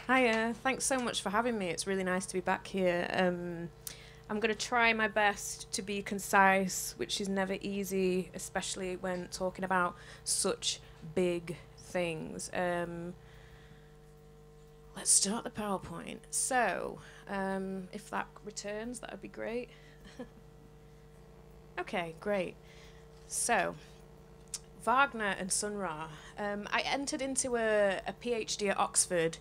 Hiya, thanks so much for having me. It's really nice to be back here. I'm going to try my best to be concise, which is never easy, especially when talking about such big things. Let's start the PowerPoint. So, if that returns, that would be great. Okay, great. So, Wagner and Sun Ra. I entered into a PhD at Oxford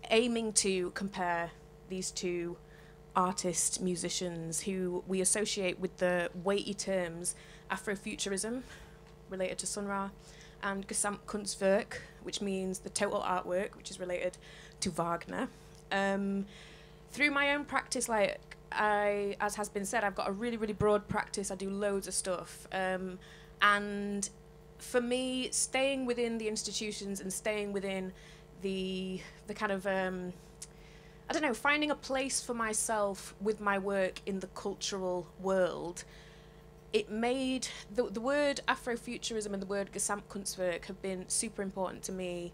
aiming to compare these two artists, musicians who we associate with the weighty terms Afrofuturism, related to Sun Ra, and Gesamtkunstwerk, which means the total artwork, which is related to Wagner. Through my own practice, as has been said, I've got a really, really broad practice. I do loads of stuff. And for me, staying within the institutions and staying within the kind of, I don't know, finding a place for myself with my work in the cultural world, it made, the word Afrofuturism and the word Gesamtkunstwerk have been super important to me,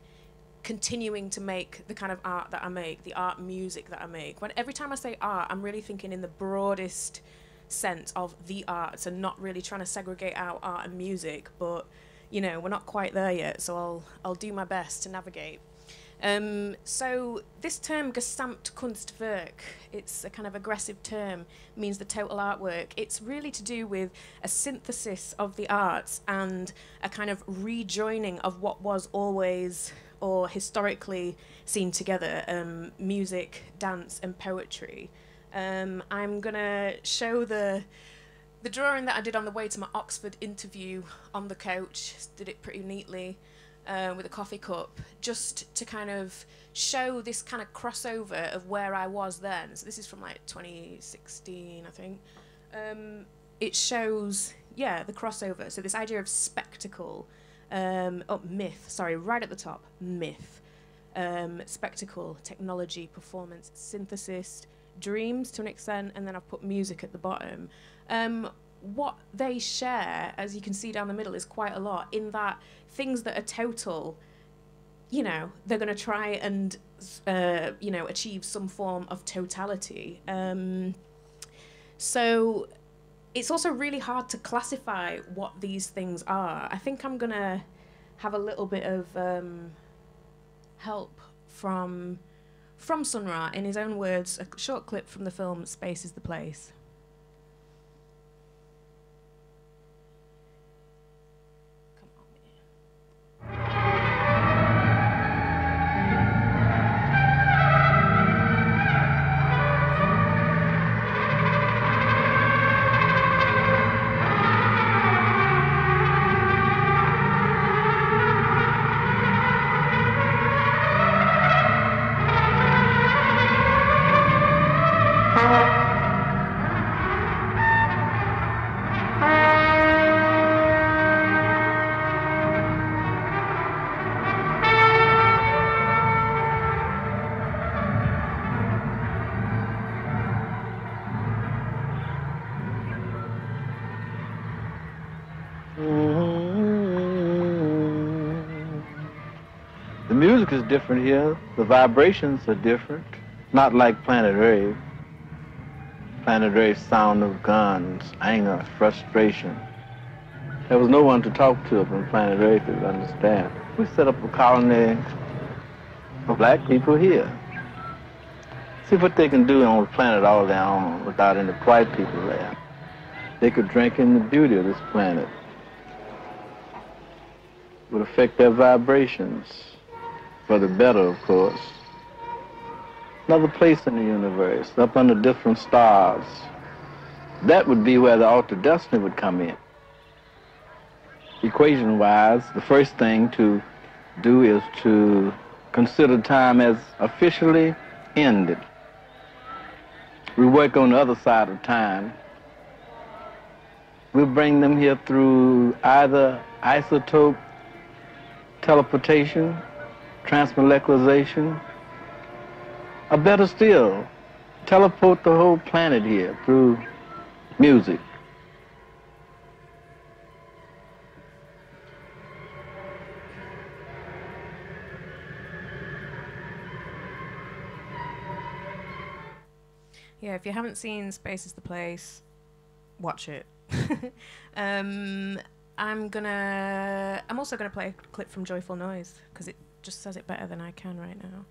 continuing to make the kind of art that I make, the art music that I make. Every time I say art, I'm really thinking in the broadest sense of the arts and not really trying to segregate out art and music, but, you know, we're not quite there yet, so I'll do my best to navigate. So this term Gesamtkunstwerk, it's a kind of aggressive term, means the total artwork. It's really to do with a synthesis of the arts and a kind of rejoining of what was always or historically seen together, music, dance and poetry. I'm gonna show the drawing that I did on the way to my Oxford interview on the coach. Did it pretty neatly. With a coffee cup, just to kind of show this kind of crossover of where I was then. So this is from like 2016, I think. It shows, yeah, the crossover. So this idea of spectacle, myth, sorry, right at the top, myth, spectacle, technology, performance, synthesis, dreams to an extent, and then I've put music at the bottom. What they share, as you can see down the middle, is quite a lot, in that things that are total, you know, they're going to try and, you know, achieve some form of totality. So it's also really hard to classify what these things are. I think I'm going to have a little bit of help from Sun Ra, in his own words, a short clip from the film Space is the Place. The music is different here. The vibrations are different. Not like Planet Rave. Planet Rave's sound of guns, anger, frustration. There was no one to talk to up in Planet Rave to understand. We set up a colony for black people here. See what they can do on the planet all their own without any white people there. They could drink in the beauty of this planet. It would affect their vibrations, for the better, of course. Another place in the universe, up under different stars. That would be where the altered destiny would come in. Equation-wise, the first thing to do is to consider time as officially ended. We work on the other side of time. We'll bring them here through either isotope teleportation, transmolecularization, or better still, teleport the whole planet here through music. Yeah, if you haven't seen Space is the Place, watch it. I'm also gonna play a clip from Joyful Noise because it just says it better than I can right now.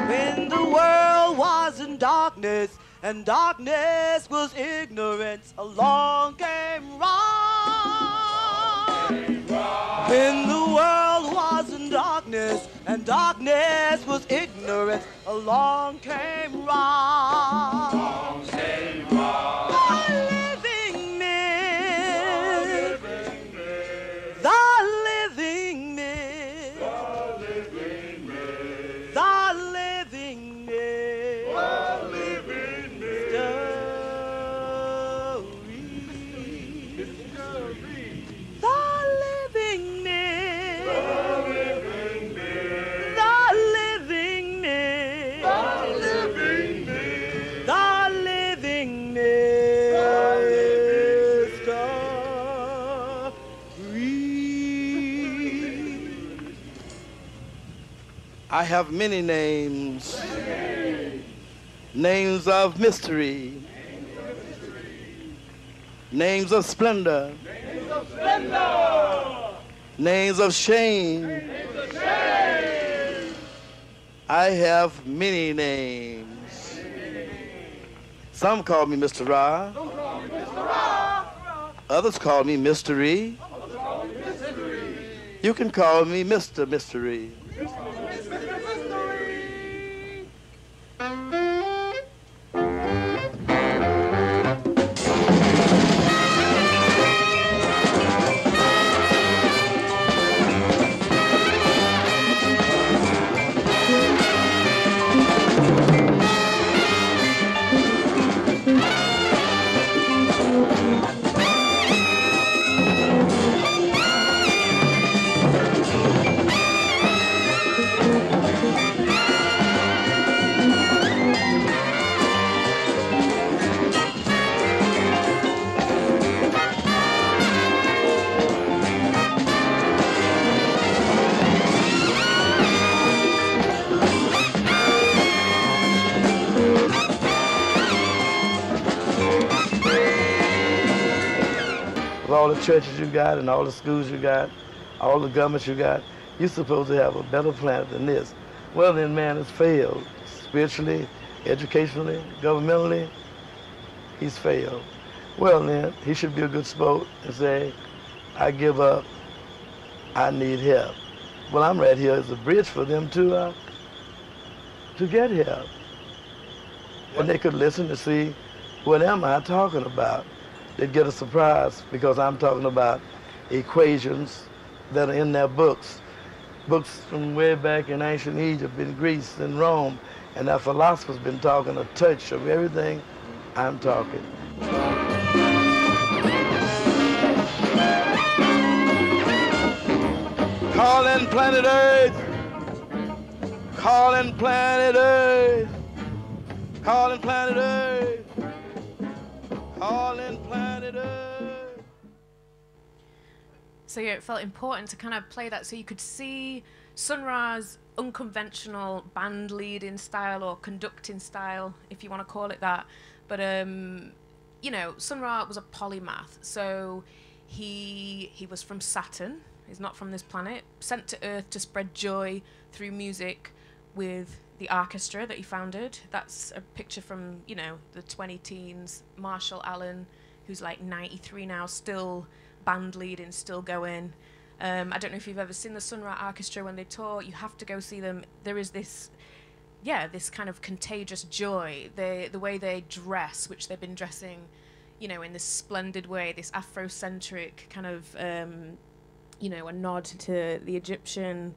When the world was in darkness and darkness was ignorance, along came Ra. When the world was in darkness and darkness was ignorance, along came Ra. The living myth, the living myth, the living myth, the living myth, the living myth, the living myth, I have many names, names of mystery, names of splendor, names of shame. I have many names. Some call me Mr. Ra. Others call me Mystery. You can call me Mr. Mystery. With all the churches you got and all the schools you got, all the governments you got, you're supposed to have a better planet than this. Well, then man has failed. Spiritually, educationally, governmentally, he's failed. Well, then he should be a good sport and say, I give up, I need help. Well, I'm right here as a bridge for them to get help. And they could listen to see, what am I talking about? They'd get a surprise because I'm talking about equations that are in their books. Books from way back in ancient Egypt, in Greece, and Rome. And our philosophers been talking a touch of everything I'm talking. Calling planet Earth, calling planet Earth, calling planet Earth, calling planet Earth. So yeah, it felt important to kind of play that so you could see Sun Ra's unconventional band leading style or conducting style, if you want to call it that. But you know, Sun Ra was a polymath, so he was from Saturn. He's not from this planet. Sent to Earth to spread joy through music with the orchestra that he founded. That's a picture from, you know, the 20 teens. Marshall Allen, who's like 93 now, still band leading, still going. I don't know if you've ever seen the Sun Ra Orchestra when they tour. You have to go see them. There is this, yeah, this kind of contagious joy. The way they dress, which they've been dressing, you know, in this splendid way, this Afrocentric kind of, you know, a nod to the Egyptian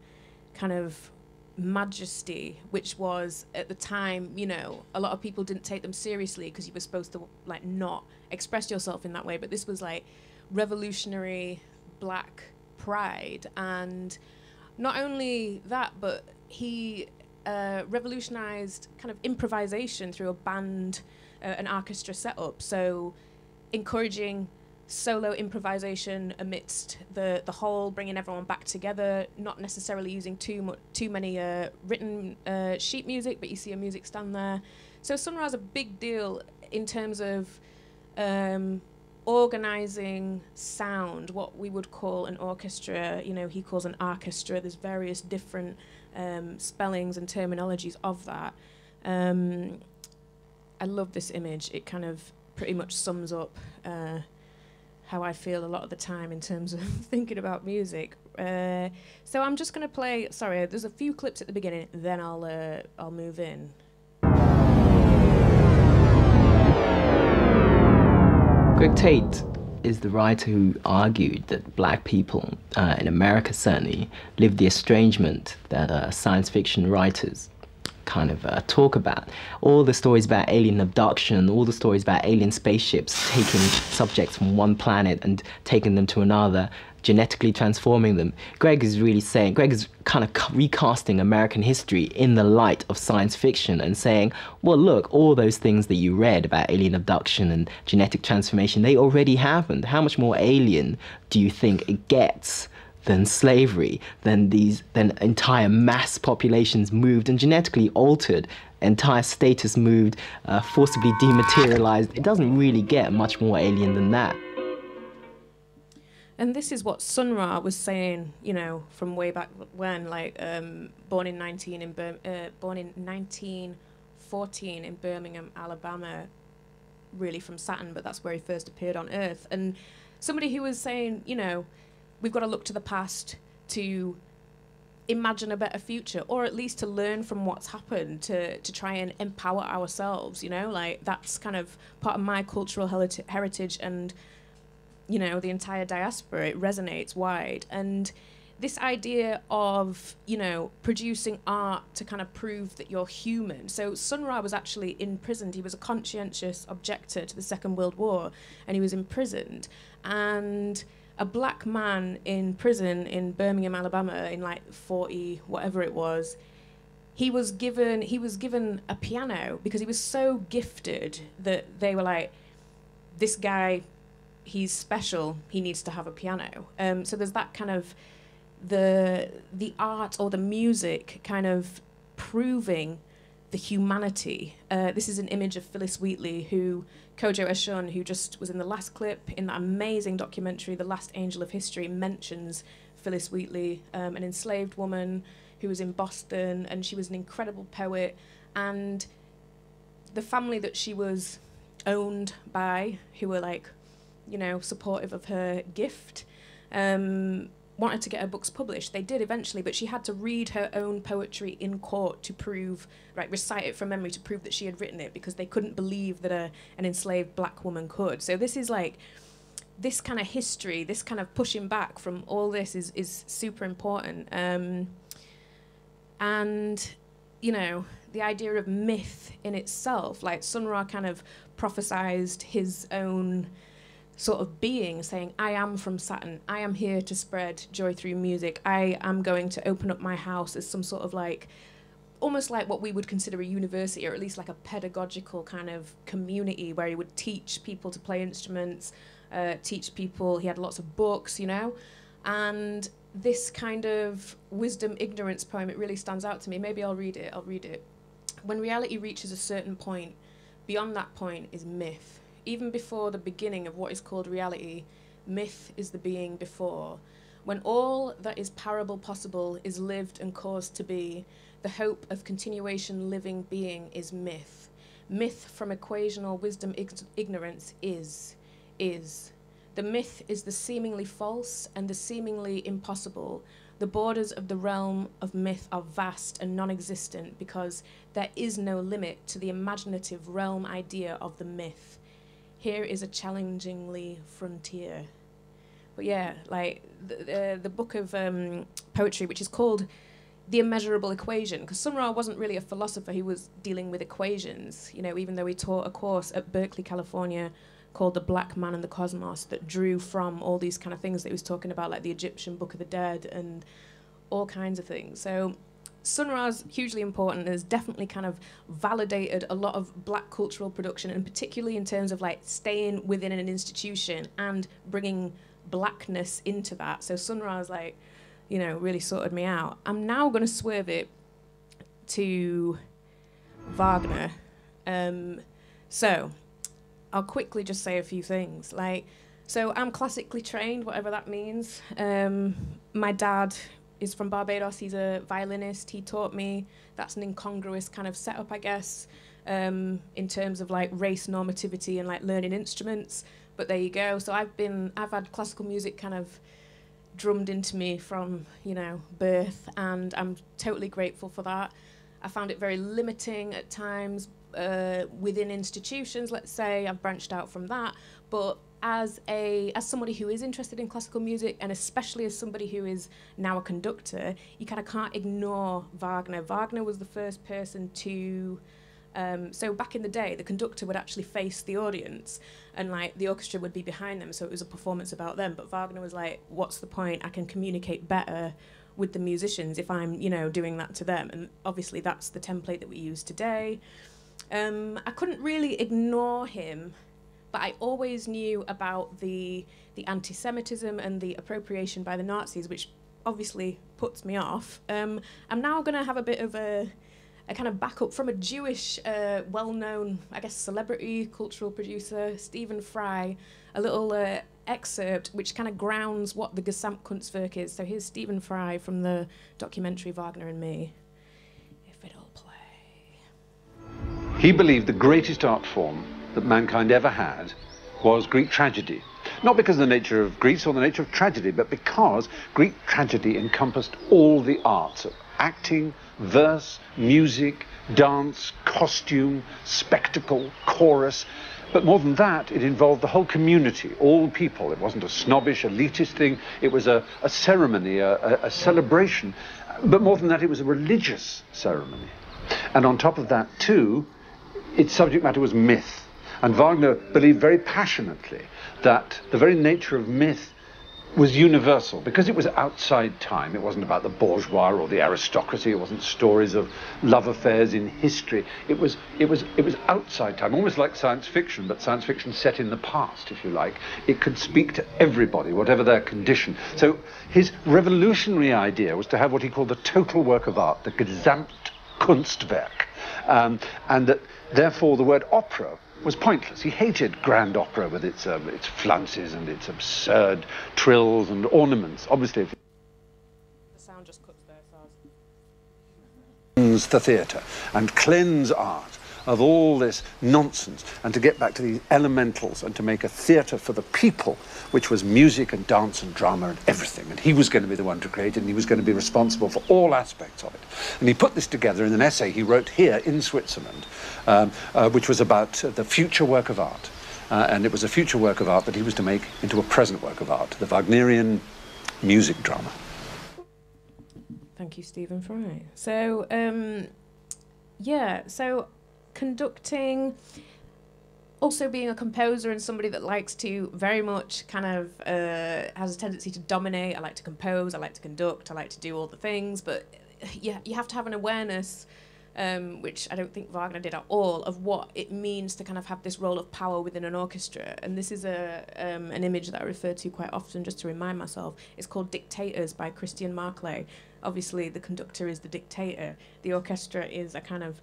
kind of majesty, which was at the time, you know, a lot of people didn't take them seriously because you were supposed to like not express yourself in that way. But this was like revolutionary, black pride. And not only that, but he revolutionized kind of improvisation through a band, an orchestra setup. So encouraging solo improvisation amidst the whole, bringing everyone back together, not necessarily using too many written sheet music, but you see a music stand there. So Sun Ra's a big deal in terms of organizing sound, what we would call an orchestra. You know, he calls an orchestra. There's various different spellings and terminologies of that. I love this image. It kind of pretty much sums up how I feel a lot of the time in terms of thinking about music. So I'm just going to play, sorry, there's a few clips at the beginning, then I'll move in. Greg Tate is the writer who argued that black people, in America certainly, live the estrangement that science fiction writers kind of talk about. All the stories about alien abduction, all the stories about alien spaceships taking subjects from one planet and taking them to another, genetically transforming them. Greg is kind of recasting American history in the light of science fiction and saying, well, look, all those things that you read about alien abduction and genetic transformation, they already happened. How much more alien do you think it gets than slavery, than entire mass populations moved and genetically altered, entire status moved, forcibly dematerialized? It doesn't really get much more alien than that. And this is what Sun Ra was saying, you know, from way back when, like, born in 1914 in Birmingham, Alabama, really from Saturn, but that's where he first appeared on Earth. And somebody who was saying, you know, we've got to look to the past to imagine a better future, or at least to learn from what's happened, to try and empower ourselves, you know, like that's kind of part of my cultural heritage and, you know, the entire diaspora. It resonates wide. And this idea of, you know, producing art to kind of prove that you're human. So Sun Ra was actually imprisoned. He was a conscientious objector to the Second World War, and he was imprisoned. And a black man in prison in Birmingham, Alabama, in like 40, whatever it was, he was given a piano because he was so gifted that they were like, this guy, he's special, he needs to have a piano. So there's that kind of the art or the music kind of proving the humanity. This is an image of Phyllis Wheatley, Kojo Eshun, who just was in the last clip in that amazing documentary, The Last Angel of History, mentions Phyllis Wheatley, an enslaved woman who was in Boston, and she was an incredible poet. And the family that she was owned by, who were like, you know, supportive of her gift, wanted to get her books published. They did eventually, but she had to read her own poetry in court to prove, right, recite it from memory to prove that she had written it, because they couldn't believe that an enslaved black woman could. So this is like, this kind of history, this kind of pushing back from all this is super important. And, you know, the idea of myth in itself, like Sun Ra kind of prophesized his own sort of being, saying, I am from Saturn, I am here to spread joy through music, I am going to open up my house as some sort of like, almost like what we would consider a university, or at least like a pedagogical kind of community where he would teach people to play instruments, teach people, he had lots of books, you know, and this kind of wisdom ignorance poem, it really stands out to me. Maybe I'll read it. When reality reaches a certain point, beyond that point is myth. Even before the beginning of what is called reality, myth is the being before. When all that is parable possible is lived and caused to be, the hope of continuation living being is myth. Myth from equational wisdom ignorance is. The myth is the seemingly false and the seemingly impossible. The borders of the realm of myth are vast and non-existent because there is no limit to the imaginative realm idea of the myth. Here is a challengingly frontier. But yeah, like the book of poetry, which is called The Immeasurable Equation, because Sun Ra wasn't really a philosopher, he was dealing with equations, you know, even though he taught a course at Berkeley, California, called The Black Man and the Cosmos that drew from all these kind of things that he was talking about, like the Egyptian Book of the Dead and all kinds of things. So Sun Ra's hugely important, has definitely kind of validated a lot of black cultural production, and particularly in terms of like staying within an institution and bringing blackness into that. So Sun Ra's like, you know, really sorted me out. I'm now going to swerve it to Wagner. So I'll quickly just say a few things. Like, so I'm classically trained, whatever that means. My dad is from Barbados. He's a violinist. He taught me. That's an incongruous kind of setup, I guess, in terms of like race normativity and like learning instruments. But there you go. So I've had classical music kind of drummed into me from, you know, birth, and I'm totally grateful for that. I found it very limiting at times within institutions, let's say. I've branched out from that, but as somebody who is interested in classical music, and especially as somebody who is now a conductor, you kind of can't ignore Wagner. Wagner was the first person to so back in the day, the conductor would actually face the audience, and like the orchestra would be behind them, so it was a performance about them. But Wagner was like, what's the point? I can communicate better with the musicians if I'm, you know, doing that to them. And obviously that's the template that we use today. I couldn't really ignore him, but I always knew about the anti-Semitism and the appropriation by the Nazis, which obviously puts me off. I'm now going to have a bit of a kind of backup from a Jewish, well-known, I guess, celebrity cultural producer, Stephen Fry, a little excerpt which kind of grounds what the Gesamtkunstwerk is. So here's Stephen Fry from the documentary Wagner and Me, if it'll play. He believed the greatest art form that mankind ever had was Greek tragedy. Not because of the nature of Greece or the nature of tragedy, but because Greek tragedy encompassed all the arts of acting, verse, music, dance, costume, spectacle, chorus. But more than that, it involved the whole community, all people. It wasn't a snobbish, elitist thing. It was a ceremony, a celebration. But more than that, it was a religious ceremony. And on top of that, too, its subject matter was myth. And Wagner believed very passionately that the very nature of myth was universal, because it was outside time. It wasn't about the bourgeois or the aristocracy. It wasn't stories of love affairs in history. It was outside time, almost like science fiction, but science fiction set in the past, if you like. It could speak to everybody, whatever their condition. So his revolutionary idea was to have what he called the total work of art, the Gesamtkunstwerk, and that therefore the word opera was pointless. He hated grand opera with its flounces and its absurd trills and ornaments. Obviously, The sound just cuts there, so cleanse the theatre and cleanse art of all this nonsense, and to get back to the elementals and to make a theatre for the people, which was music and dance and drama and everything. And he was going to be the one to create it, and he was going to be responsible for all aspects of it. And he put this together in an essay he wrote here in Switzerland, which was about the future work of art. And it was a future work of art that he was to make into a present work of art, the Wagnerian music drama. thank you, Stephen Fry. So, yeah, so conducting, also being a composer and somebody that likes to very much kind of has a tendency to dominate. I like to compose, I like to conduct, I like to do all the things, but yeah, you have to have an awareness, which I don't think Wagner did at all, of what it means to kind of have this role of power within an orchestra. And this is an image that I refer to quite often just to remind myself. It's called Dictators by Christian Marclay. Obviously the conductor is the dictator, the orchestra is a kind of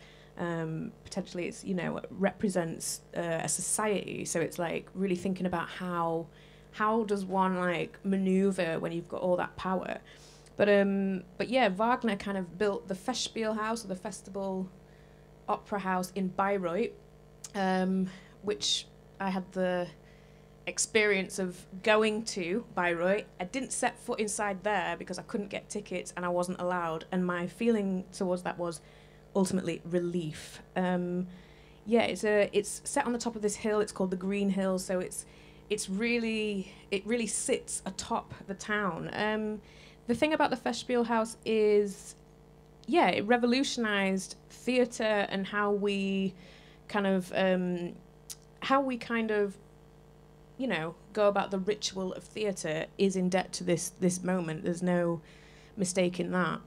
potentially, it's, you know, represents a society. So it's like really thinking about how does one like maneuver when you've got all that power. But yeah, Wagner kind of built the Festspielhaus, or the Festival Opera House in Bayreuth, which I had the experience of going to Bayreuth. I didn't set foot inside there because I couldn't get tickets and I wasn't allowed. And my feeling towards that was ultimately relief. Yeah, it's set on the top of this hill. It's called the Green Hill, so it really sits atop the town. The thing about the Festspielhaus is, yeah, it revolutionized theatre and how we kind of you know, go about the ritual of theatre is in debt to this moment. There's no mistaking that.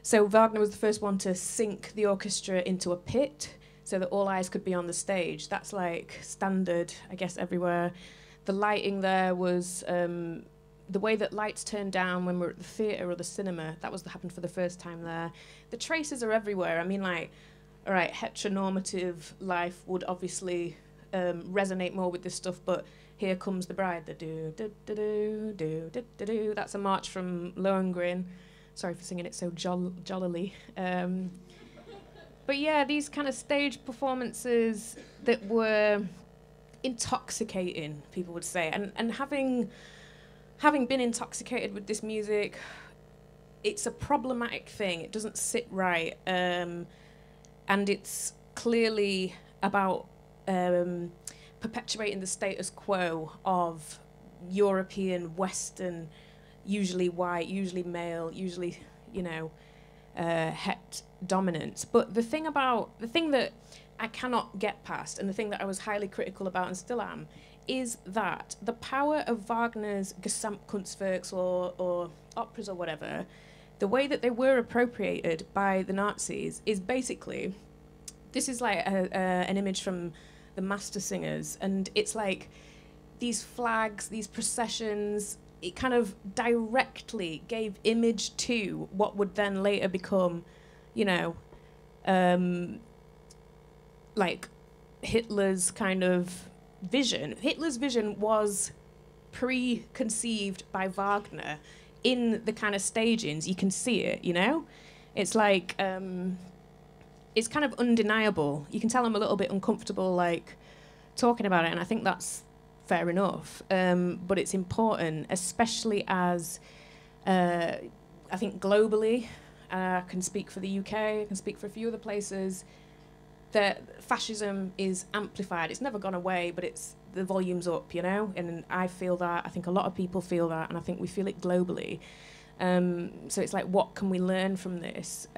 So Wagner was the first one to sink the orchestra into a pit so that all eyes could be on the stage. That's like standard, I guess, everywhere. The lighting there was the way that lights turn down when we're at the theatre or the cinema. That happened for the first time there. The traces are everywhere. I mean, like, all right, heteronormative life would obviously resonate more with this stuff, but Here Comes the Bride, the do-do-do-do-do-do-do. That's a march from Lohengrin. Sorry for singing it so jollily. But yeah, these kind of stage performances that were intoxicating, people would say. And having been intoxicated with this music, it's a problematic thing. It doesn't sit right. And it's clearly about perpetuating the status quo of European, Western, usually white, usually male, usually, you know, het dominance. But the thing that I cannot get past, and the thing that I was highly critical about and still am, is that the power of Wagner's Gesamtkunstwerks or operas or whatever, the way that they were appropriated by the Nazis is basically, this is like an image from the Master Singers, and it's like these flags, these processions, it kind of directly gave image to what would then later become, you know, like Hitler's kind of vision. Hitler's vision was preconceived by Wagner in the kind of stagings. You can see it, you know? It's like, it's kind of undeniable. You can tell I'm a little bit uncomfortable, like, talking about it, and I think that's fair enough. But it's important, especially as, I think globally, I can speak for the UK, I can speak for a few other places, that fascism is amplified. It's never gone away, but the volume's up, you know? And I feel that, I think a lot of people feel that, and I think we feel it globally. So it's like, what can we learn from this?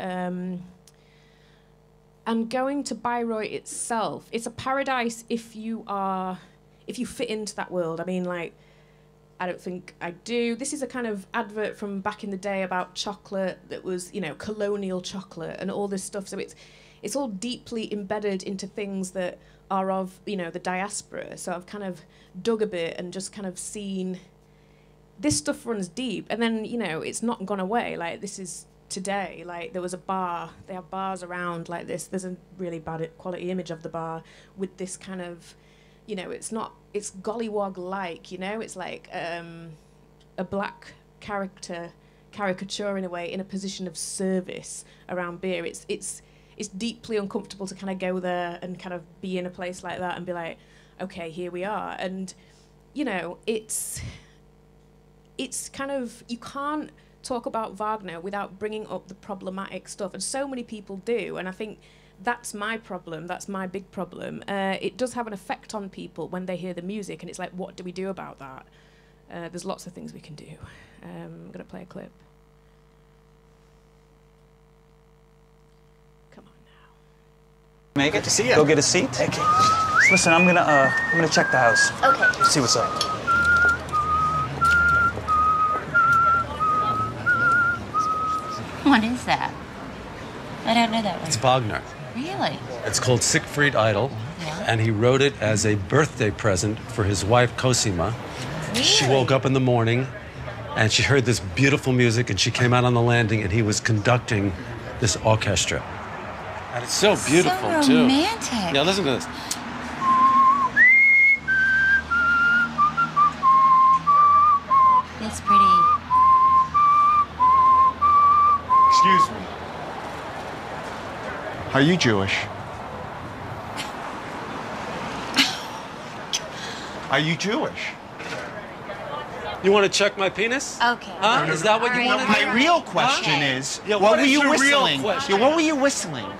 And going to Bayreuth itself, it's a paradise if you fit into that world. I mean, like, I don't think I do. This is a kind of advert from back in the day about chocolate that was, you know, colonial chocolate and all this stuff. So it's all deeply embedded into things that are of, you know, the diaspora. So I've kind of dug a bit and just kind of seen this stuff runs deep. And then, you know, it's not gone away. Like, this is today. Like, there was a bar. They have bars around like this. There's a really bad quality image of the bar with this kind of, you know, it's gollywog-like, you know? It's like a black caricature in a way, in a position of service around beer. It's deeply uncomfortable to kind of go there and kind of be in a place like that and be like, okay, here we are. And, you know, it's kind of, you can't talk about Wagner without bringing up the problematic stuff. And so many people do. And I think that's my problem. That's my big problem. It does have an effect on people when they hear the music. And it's like, what do we do about that? There's lots of things we can do. I'm going to play a clip. Make it? See ya. Go get a seat. Okay. Listen, I'm gonna check the house. Okay. See what's up. What is that? I don't know that one. It's Wagner. Really? It's called Siegfried Idle, Yeah. and he wrote it as a birthday present for his wife Cosima. Really? She woke up in the morning, and she heard this beautiful music, and she came out on the landing, and he was conducting this orchestra. And it's so beautiful, so too. romantic. Yeah, listen to this. It's pretty. Excuse me. Are you Jewish? Are you Jewish? You want to check my penis? Okay. Huh? Is that what you All want right. to do? My real question is, Yeah, what what were is you your real whistling? question? Yeah, what were you whistling?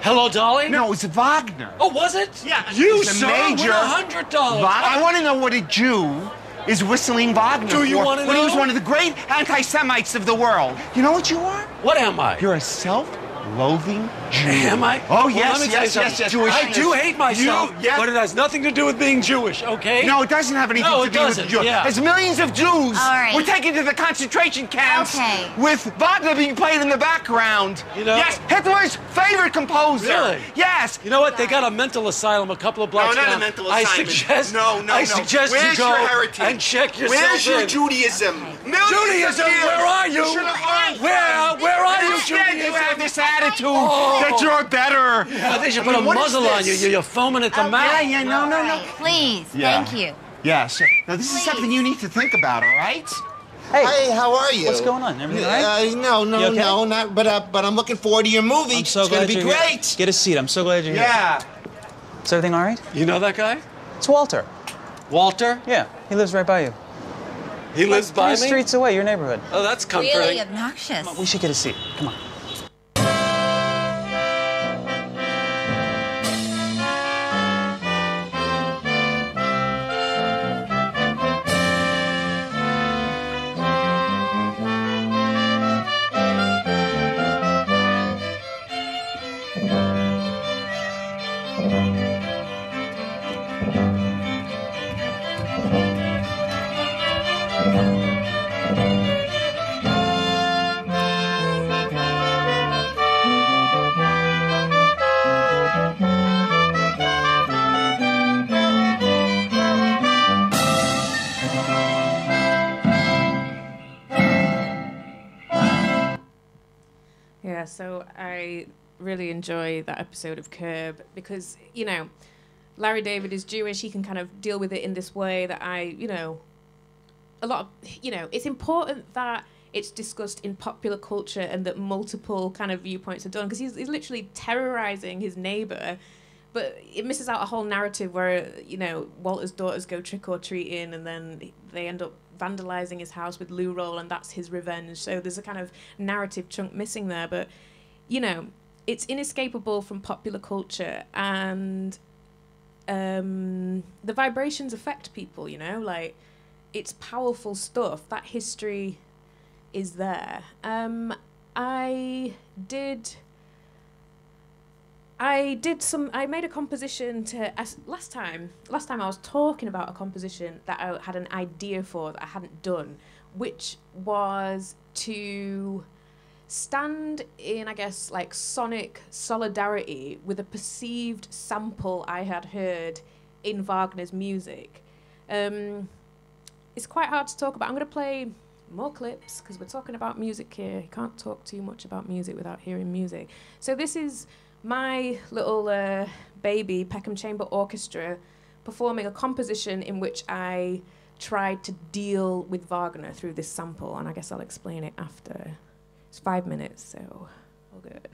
Hello, Dolly? No, it's Wagner. Oh, was it? Yeah, You, it's a sir, major win $100. I want to know what a Jew is whistling Wagner Do you for wanna when he was know? one of the great anti-Semites of the world. You know what you are? What am I? You're a self-loathing Jew. Am I? Oh, Well, yes, let me tell you yes, something. yes, yes. Jewish. I Yes. do hate myself, You- yes. but it has nothing to do with being Jewish, okay? No, it doesn't have anything No, to it do doesn't, with Jews. yeah. As millions of Jews All right. were taken to the concentration camps Okay. with Wagner being played in the background. You know- Yes, Hitler's favorite composer. Really? Yes. You know what? They got a mental asylum a couple of blocks not down. a mental I assignment. suggest. No, no, I no. suggest Where's you go your heritage? and check yourself Where's your in. Judaism? Millions of Judaism, years. where are you? should have learned Where are you, Instead, you have Judaism? this attitude Oh. that you're better. Yeah, they should I put mean, a what is muzzle on this? you. You're foaming at the mouth. Yeah, yeah, no, no, no. Please, Yeah. thank you. Yes. Now, this is something you need to think about, all right? Hey, Hey, how are you? what's going on? Everything all right? No, no, You okay? no, not. But I'm looking forward to your movie. I'm so it's gonna glad be you're here. great. Get a seat. I'm so glad you're here. Yeah. Is everything all right? You know that guy? It's Walter. Walter? Yeah, he lives right by you. He lives by Three me? streets away, your neighborhood. Oh, that's comforting. Really obnoxious. We should get a seat. Come on. Yeah, so I really enjoy that episode of Curb because, you know, Larry David is Jewish. He can kind of deal with it in this way that it's important that it's discussed in popular culture and that multiple kind of viewpoints are done because he's literally terrorizing his neighbor. But it misses out a whole narrative where, you know, Walter's daughters go trick-or-treating and then they end up vandalizing his house with loo roll and that's his revenge. So there's a kind of narrative chunk missing there. But, you know, it's inescapable from popular culture and the vibrations affect people, you know? Like, it's powerful stuff. That history is there. I made a composition last time I was talking about a composition that I had an idea for that I hadn't done, which was to stand in, I guess, like sonic solidarity with a perceived sample I had heard in Wagner's music. It's quite hard to talk about. I'm going to play more clips because we're talking about music here. You can't talk too much about music without hearing music. So this is my little baby Peckham Chamber Orchestra performing a composition in which I tried to deal with Wagner through this sample, and I guess I'll explain it after. It's 5 minutes, so all good.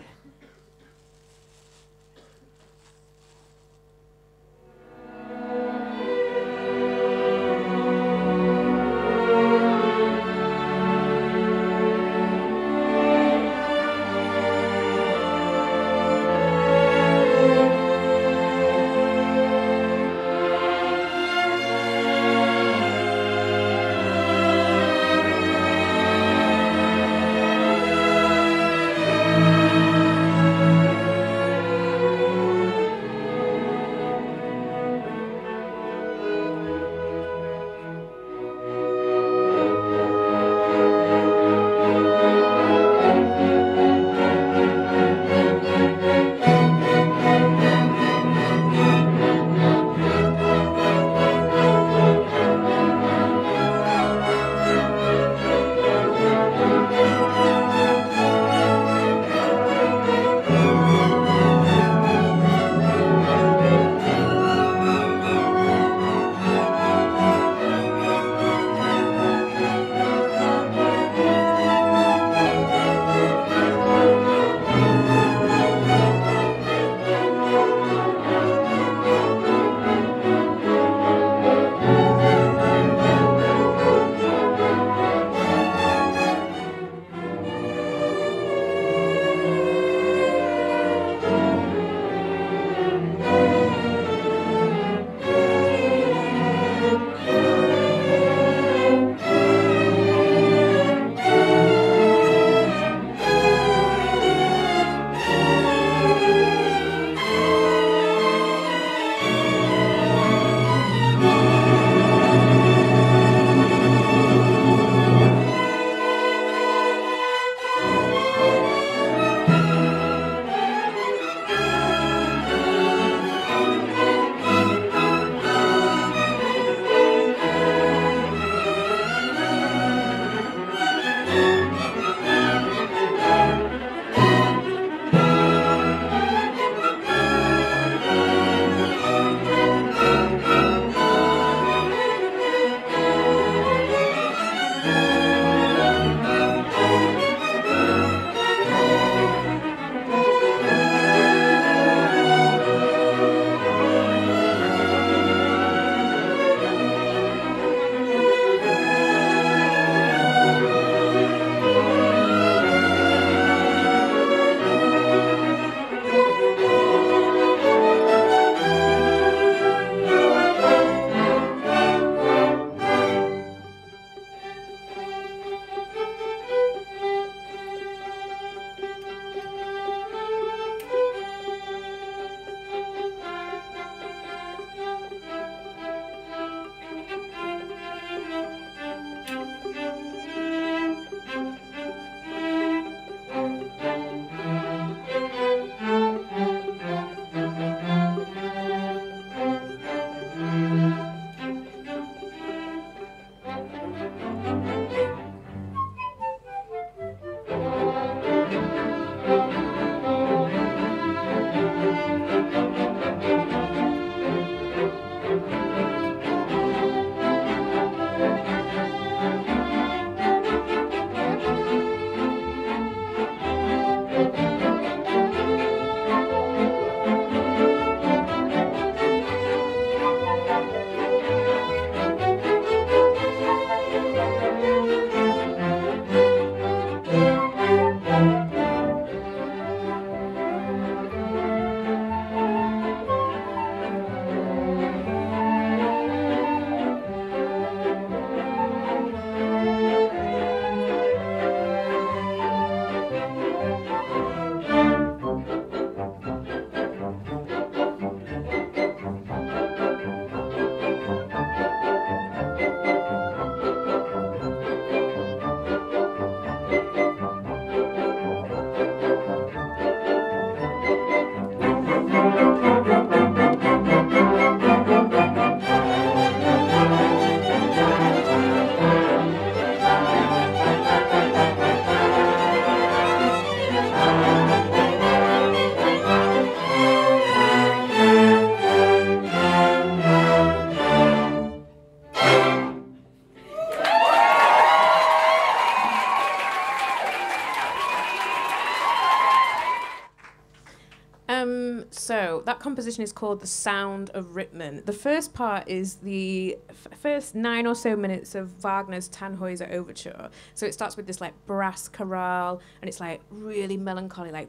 So that composition is called The Sound of Rittmann. The first part is the first 9 or so minutes of Wagner's Tannhäuser Overture. So it starts with this like brass chorale, and it's like really melancholy, like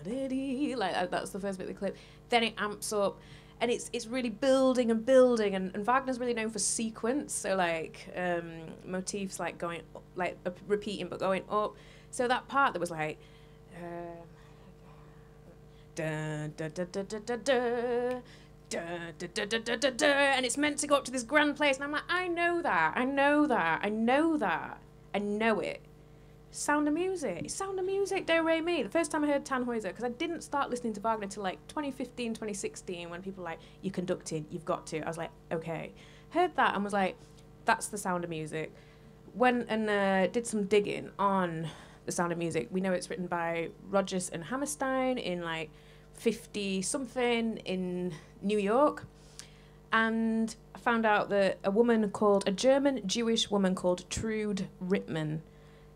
that's the first bit of the clip. Then it amps up, and it's really building and building, and Wagner's really known for sequence, so like motifs like going like repeating but going up. So that part that was like da da da da da da da da da da da da da, and it's meant to go up to this grand place, and I'm like, I know that, I know that, I know that, I know it. Sound of Music, Sound of Music, Do Re Mi. The first time I heard Tannhäuser, because I didn't start listening to Wagner till like 2015, 2016, when people were like, you're conducting, you've got to. I was like, okay. Heard that and was like, that's the Sound of Music. Went and did some digging on the Sound of Music. We know it's written by Rodgers and Hammerstein in like 50 something in New York, and I found out that a German Jewish woman called Trude Rittmann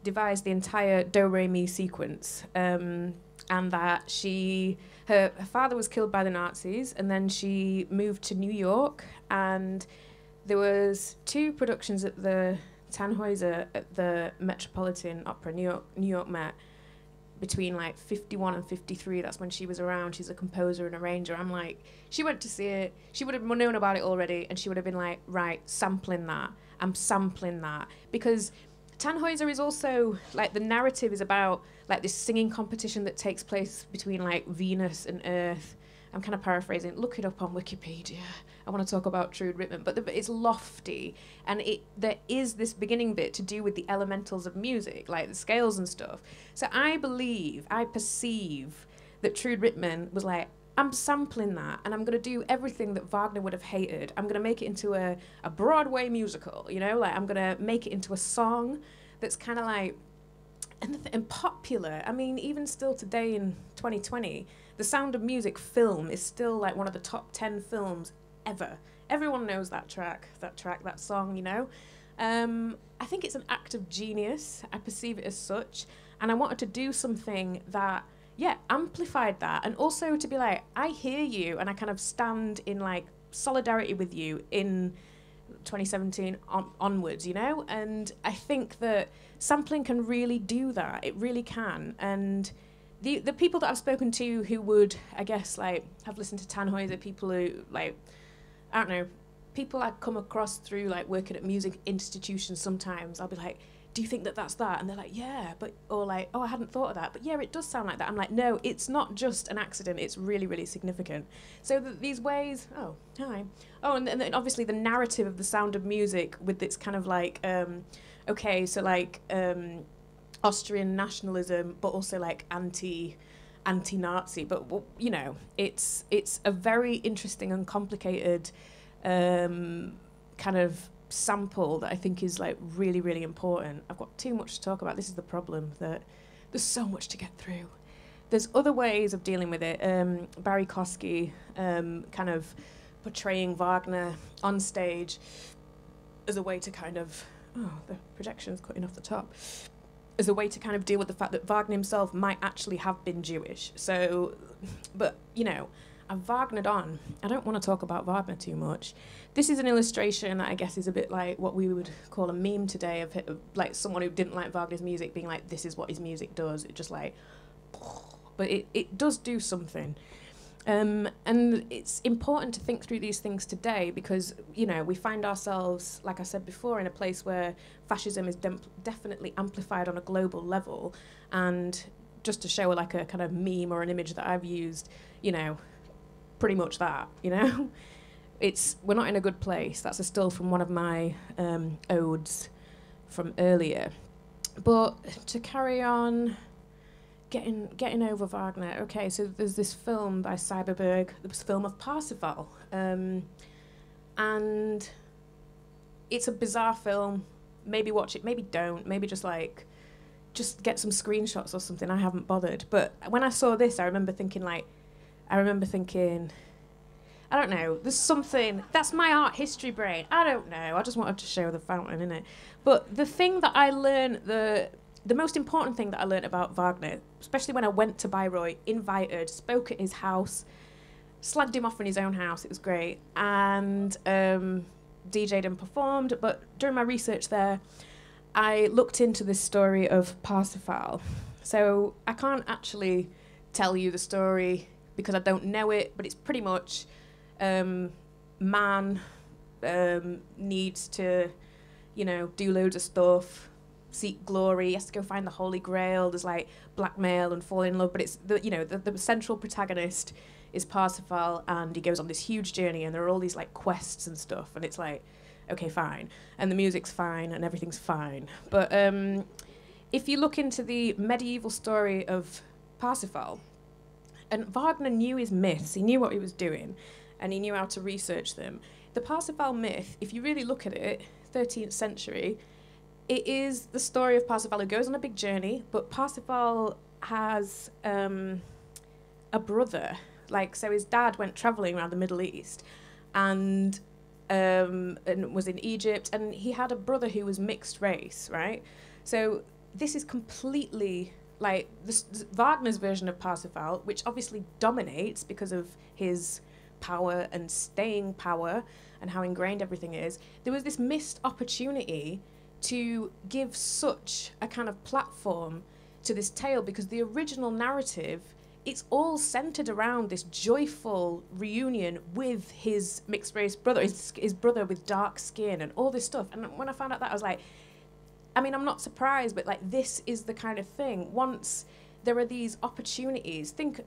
devised the entire Do Re Mi sequence, and that her father was killed by the Nazis, and then she moved to New York, and there was 2 productions at the Tannhäuser at the Metropolitan Opera, New York Met, between like 51 and 53. That's when she was around. She's a composer and arranger. I'm like, she went to see it, she would have known about it already, and she would have been like, right, sampling that, I'm sampling that, because Tannhäuser is also like, the narrative is about like this singing competition that takes place between like Venus and Earth. I'm kind of paraphrasing. Look it up on Wikipedia. I want to talk about Trude Rittmann, but it's lofty, and there is this beginning bit to do with the elementals of music, like the scales and stuff. So I perceive that Trude Rittmann was like, I'm sampling that, and I'm going to do everything that Wagner would have hated. I'm going to make it into a Broadway musical, you know? Like, I'm going to make it into a song that's kind of like, and popular. I mean, even still today in 2020, the Sound of Music film is still like one of the top 10 films ever. Everyone knows that song, you know? I think it's an act of genius. I perceive it as such. And I wanted to do something that, amplified that, and also to be like, I hear you, and I kind of stand in like solidarity with you in 2017 onwards, you know? And I think that sampling can really do that. It really can. And the people that I've spoken to who would, I guess, like, have listened to Tannhäuser, people who, like, I don't know, people I come across through, like, working at music institutions sometimes, I'll be like, do you think that that's that? And they're like, yeah, but, or like, oh, I hadn't thought of that, but yeah, it does sound like that. I'm like, no, it's not just an accident, it's really, really significant. So these ways, oh, hi. Oh, and then obviously the narrative of the Sound of Music with its kind of like, okay, so like Austrian nationalism, but also like anti-Nazi, but you know, it's a very interesting and complicated kind of sample that I think is like really, really important. I've got too much to talk about. This is the problem, that there's so much to get through. There's other ways of dealing with it. Barry Kosky kind of portraying Wagner on stage as a way to kind of, oh, the projection's cutting off the top, as a way to kind of deal with the fact that Wagner himself might actually have been Jewish. So, but, you know, I've Wagnered on. I don't want to talk about Wagner too much. This is an illustration that I guess is a bit like what we would call a meme today, of like someone who didn't like Wagner's music being like, this is what his music does. It just like, but it does do something. And it's important to think through these things today because, you know, we find ourselves, like I said before, in a place where fascism is definitely amplified on a global level. And just to show like a kind of meme or an image that I've used, you know, pretty much that, you know? We're not in a good place. That's a still from one of my odes from earlier. But to carry on, getting over Wagner. Okay, so there's this film by Cyberberg, this film of Parsifal, and it's a bizarre film. Maybe watch it, maybe don't, maybe just get some screenshots or something. I haven't bothered. But when I saw this, I remember thinking, I don't know, there's something, that's my art history brain. I don't know, I just wanted to show the fountain, innit? But the thing that I learned, the most important thing that I learned about Wagner, especially when I went to Bayreuth, invited, spoke at his house, slagged him off in his own house. It was great. And DJ'd and performed. But during my research there, I looked into this story of Parsifal. So I can't actually tell you the story because I don't know it, but it's pretty much man needs to, you know, do loads of stuff, seek glory. He has to go find the Holy Grail. There's like blackmail and fall in love, but it's the, you know, the central protagonist is Parsifal, and he goes on this huge journey, and there are all these like quests and stuff, and it's like, okay, fine, and the music's fine, and everything's fine. But if you look into the medieval story of Parsifal, and Wagner knew his myths, he knew what he was doing, and he knew how to research them. The Parsifal myth, if you really look at it, 13th century, it is the story of Parsifal who goes on a big journey, but Parsifal has a brother. Like, so his dad went travelling around the Middle East and was in Egypt, and he had a brother who was mixed race, right? So this is completely like Wagner's version of Parsifal, which obviously dominates because of his power and staying power and how ingrained everything is. There was this missed opportunity to give such a kind of platform to this tale, because the original narrative, it's all centered around this joyful reunion with his mixed race brother, his brother with dark skin and all this stuff. And when I found out that, I was like, I mean, I'm not surprised, but like, this is the kind of thing. Once there are these opportunities, think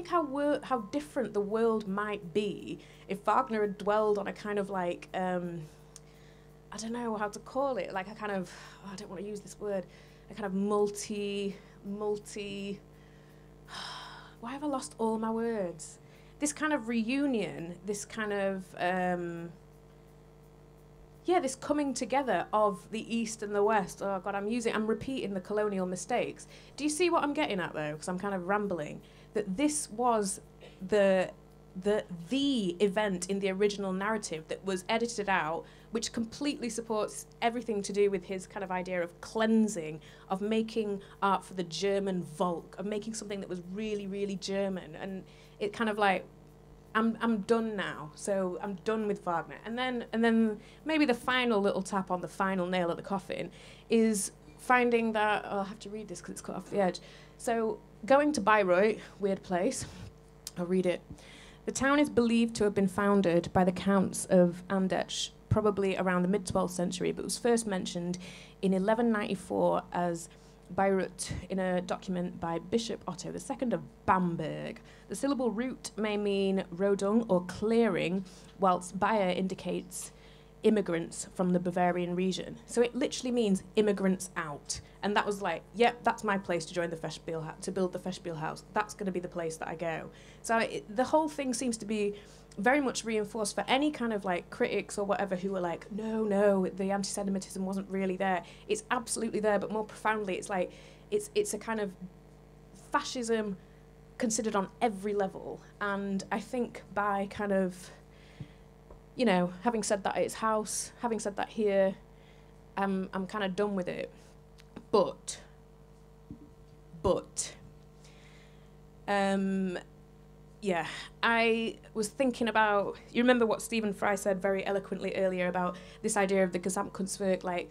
how different the world might be if Wagner had dwelled on a kind of like, I don't know how to call it, like a kind of, I don't want to use this word, a kind of multi, why have I lost all my words? This kind of reunion, this kind of, this coming together of the East and the West. Oh God, I'm repeating the colonial mistakes. Do you see what I'm getting at though? Because I'm kind of rambling. That this was the event in the original narrative that was edited out, which completely supports everything to do with his kind of idea of cleansing, of making art for the German Volk, of making something that was really, really German. And it kind of like, I'm done now, so I'm done with Wagner. And then maybe the final little tap on the final nail at the coffin is finding that, I'll have to read this because it's cut off the edge. So going to Bayreuth, weird place, I'll read it. The town is believed to have been founded by the Counts of Andechs, probably around the mid-12th century, but was first mentioned in 1194 as Bayreuth in a document by Bishop Otto II of Bamberg. The syllable root may mean rodung or clearing, whilst Bayer indicates immigrants from the Bavarian region. So it literally means immigrants out. And that was like, yep, that's my place to join the Festspiel, to build the Festspiel house. That's going to be the place that I go. So the whole thing seems to be very much reinforced for any kind of like critics or whatever who are like, no, the anti-Semitism wasn't really there. It's absolutely there, but more profoundly, it's like, it's a kind of fascism considered on every level. And I think by kind of, you know, having said that at its house, having said that here, I'm kind of done with it. But, yeah, I was thinking about, you remember what Stephen Fry said very eloquently earlier about this idea of the Gesamtkunstwerk, like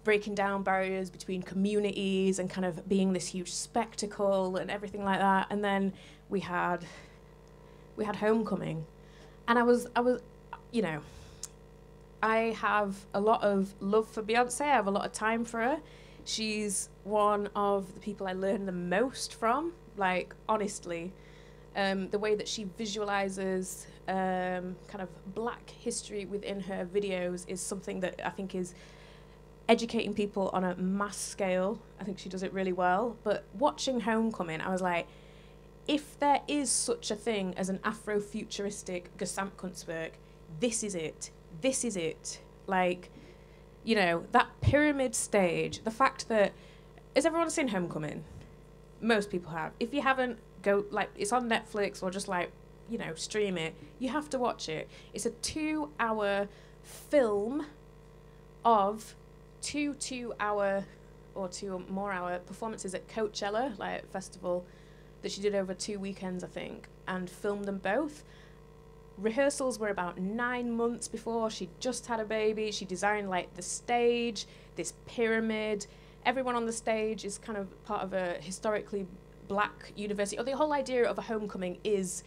breaking down barriers between communities and kind of being this huge spectacle and everything like that. And then we had Homecoming. And I was, you know, I have a lot of love for Beyonce. I have a lot of time for her. She's one of the people I learn the most from, like, honestly. The way that she visualizes kind of black history within her videos is something that I think is educating people on a mass scale. I think she does it really well. But watching Homecoming, I was like, if there is such a thing as an Afrofuturistic Gesamtkunstwerk, this is it. This is it. Like, you know, that pyramid stage, the fact that, has everyone seen Homecoming? Most people have. If you haven't, go, like, it's on Netflix or just, like, you know, stream it. You have to watch it. It's a 2-hour film of 2 2-hour or 2 or more hour performances at Coachella, like festival that she did over 2 weekends, I think, and filmed them both. Rehearsals were about 9 months before. She just had a baby. She designed like the stage, this pyramid. Everyone on the stage is kind of part of a historically black university. Or the whole idea of a homecoming is,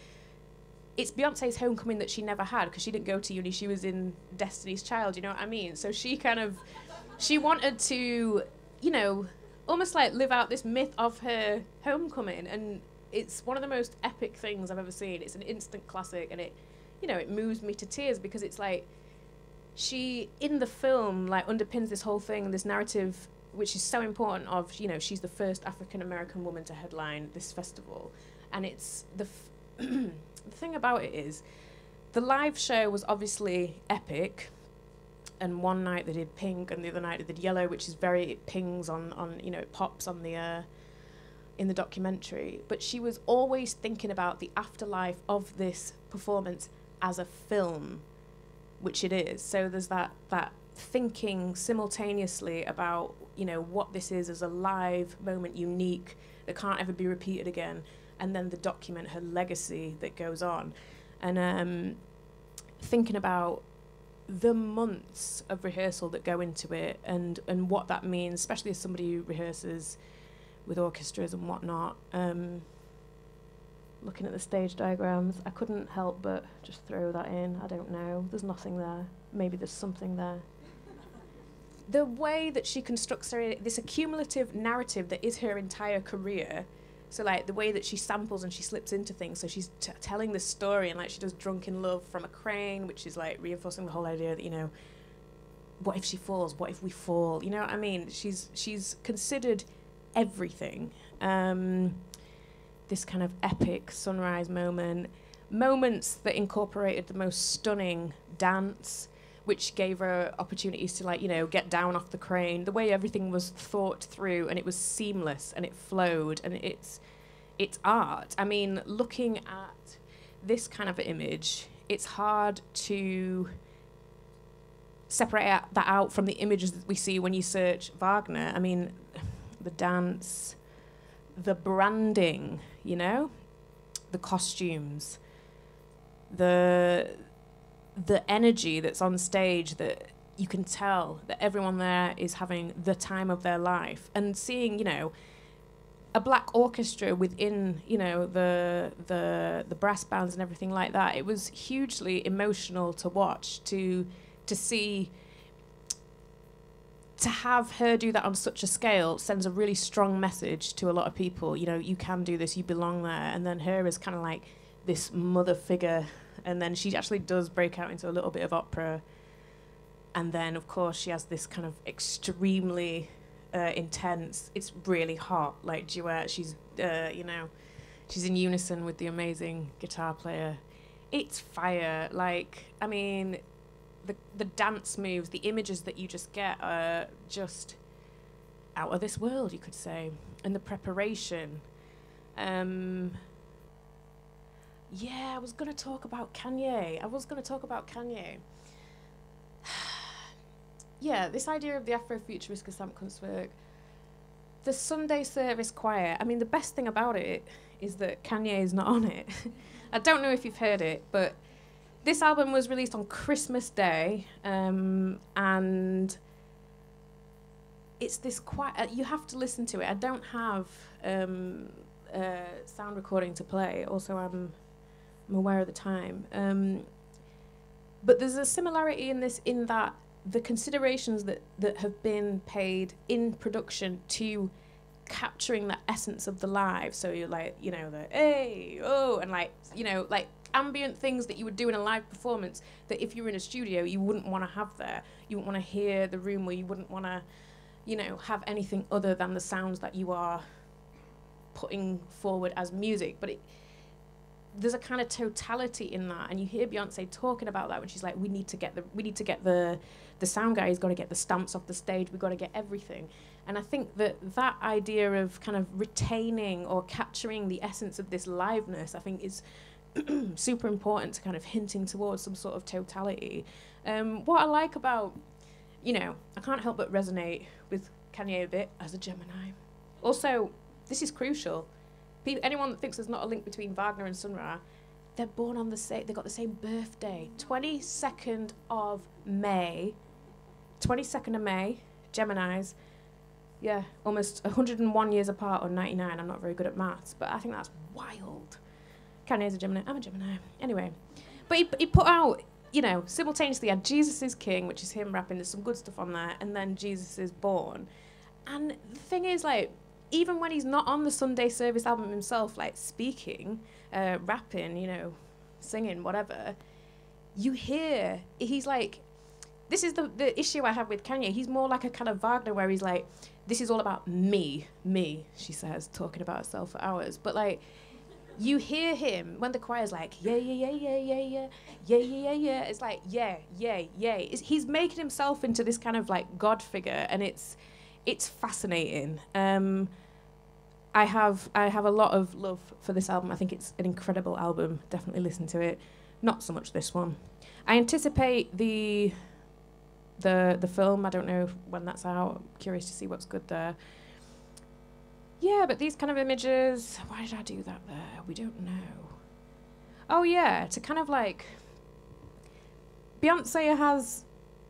it's Beyonce's homecoming that she never had because she didn't go to uni. She was in Destiny's Child, you know what I mean? So she wanted to, you know, almost like live out this myth of her homecoming. And it's one of the most epic things I've ever seen. It's an instant classic, and it, you know, it moves me to tears because it's like she, in the film, like underpins this whole thing, this narrative, which is so important of, you know, she's the first African-American woman to headline this festival. And it's the thing about it is the live show was obviously epic, and one night they did pink and the other night they did yellow, which is very, it pings on you know, it pops on the in the documentary. But she was always thinking about the afterlife of this performance as a film, which it is. So there's that thinking simultaneously about, you know, what this is as a live moment, unique, that can't ever be repeated again, and then the document her legacy that goes on. And thinking about the months of rehearsal that go into it, and what that means, especially as somebody who rehearses with orchestras and whatnot. Looking at the stage diagrams, I couldn't help but just throw that in. I don't know, there's nothing there. Maybe there's something there. The way that she constructs this accumulative narrative that is her entire career, so like the way that she samples and she slips into things, so she's telling this story, and like she does Drunken Love from a crane, which is like reinforcing the whole idea that, you know, what if she falls, what if we fall, you know what I mean? She's considered everything. This kind of epic sunrise moments that incorporated the most stunning dance, which gave her opportunities to, like, you know, get down off the crane. The way everything was thought through, and it was seamless, and it flowed, and it's art. I mean, looking at this kind of image, it's hard to separate that out from the images that we see when you search Wagner. I mean, the dance, the branding, you know, the costumes, the energy that's on stage, that you can tell that everyone there is having the time of their life. And seeing, you know, a black orchestra within, you know, the brass bands and everything like that, it was hugely emotional to watch, to see. To have her do that on such a scale sends a really strong message to a lot of people. You know, you can do this, you belong there. And then her is kind of like this mother figure. And then she actually does break out into a little bit of opera. And then, of course, she has this kind of extremely intense, it's really hot, like, duet. She's, you know, she's in unison with the amazing guitar player. It's fire. Like, I mean, the dance moves, the images that you just get are just out of this world, you could say. And the preparation. Yeah, I was going to talk about Kanye. Yeah, this idea of the Afrofuturist Gesamtkunstwerk, the Sunday service choir. I mean, the best thing about it is that Kanye is not on it. I don't know if you've heard it, but this album was released on Christmas Day, and it's this you have to listen to it. I don't have sound recording to play. Also, I'm aware of the time. But there's a similarity in this, in that the considerations that have been paid in production to capturing the essence of the live. So you're like, you know, the hey, oh, and like, you know, like ambient things that you would do in a live performance that if you were in a studio you wouldn't want to have there. You wouldn't want to hear the room, where you wouldn't want to, you know, have anything other than the sounds that you are putting forward as music. But there's a kind of totality in that, and you hear Beyonce talking about that when she's like, we need to get the sound guy, he's got to get the stamps off the stage, we've got to get everything. And I think that idea of kind of retaining or capturing the essence of this liveness, I think is super important to kind of hinting towards some sort of totality. What I like about, you know, I can't help but resonate with Kanye a bit as a Gemini. Also, this is crucial. anyone that thinks there's not a link between Wagner and Sun Ra, they're born on the same, they've got the same birthday, 22nd of May, Geminis. Yeah, almost 101 years apart, or 99. I'm not very good at maths, but I think that's wild. Kanye's a Gemini. I'm a Gemini. Anyway, but he put out, you know, simultaneously had Jesus is King, which is him rapping. There's some good stuff on there, and then Jesus is Born. And the thing is, like, even when he's not on the Sunday Service album himself, like speaking, rapping, you know, singing, whatever, you hear he's like, this is the issue I have with Kanye. He's more like a kind of Wagner, where he's like, this is all about me, she says, talking about herself for hours. But like, you hear him when the choir's like, yeah, yeah, yeah, yeah, yeah, yeah, yeah, yeah, yeah, yeah. It's like, yeah, yeah, yeah. He's making himself into this kind of like God figure, and it's fascinating. I have a lot of love for this album. I think it's an incredible album. Definitely listen to it. Not so much this one. I anticipate the film. I don't know when that's out. I'm curious to see what's good there. Yeah, but these kind of images, why did I do that there? We don't know. Oh yeah, to kind of like, Beyonce has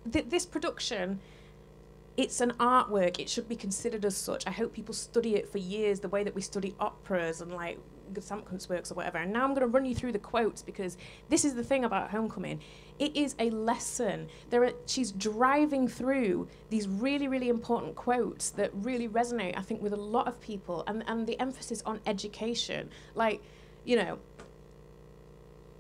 this production, it's an artwork. It should be considered as such. I hope people study it for years, the way that we study operas and like Gesamtkunstwerks or whatever. And now I'm going to run you through the quotes, because this is the thing about Homecoming. It is a lesson. She's driving through these really, really important quotes that really resonate, I think, with a lot of people. And the emphasis on education. Like, you know,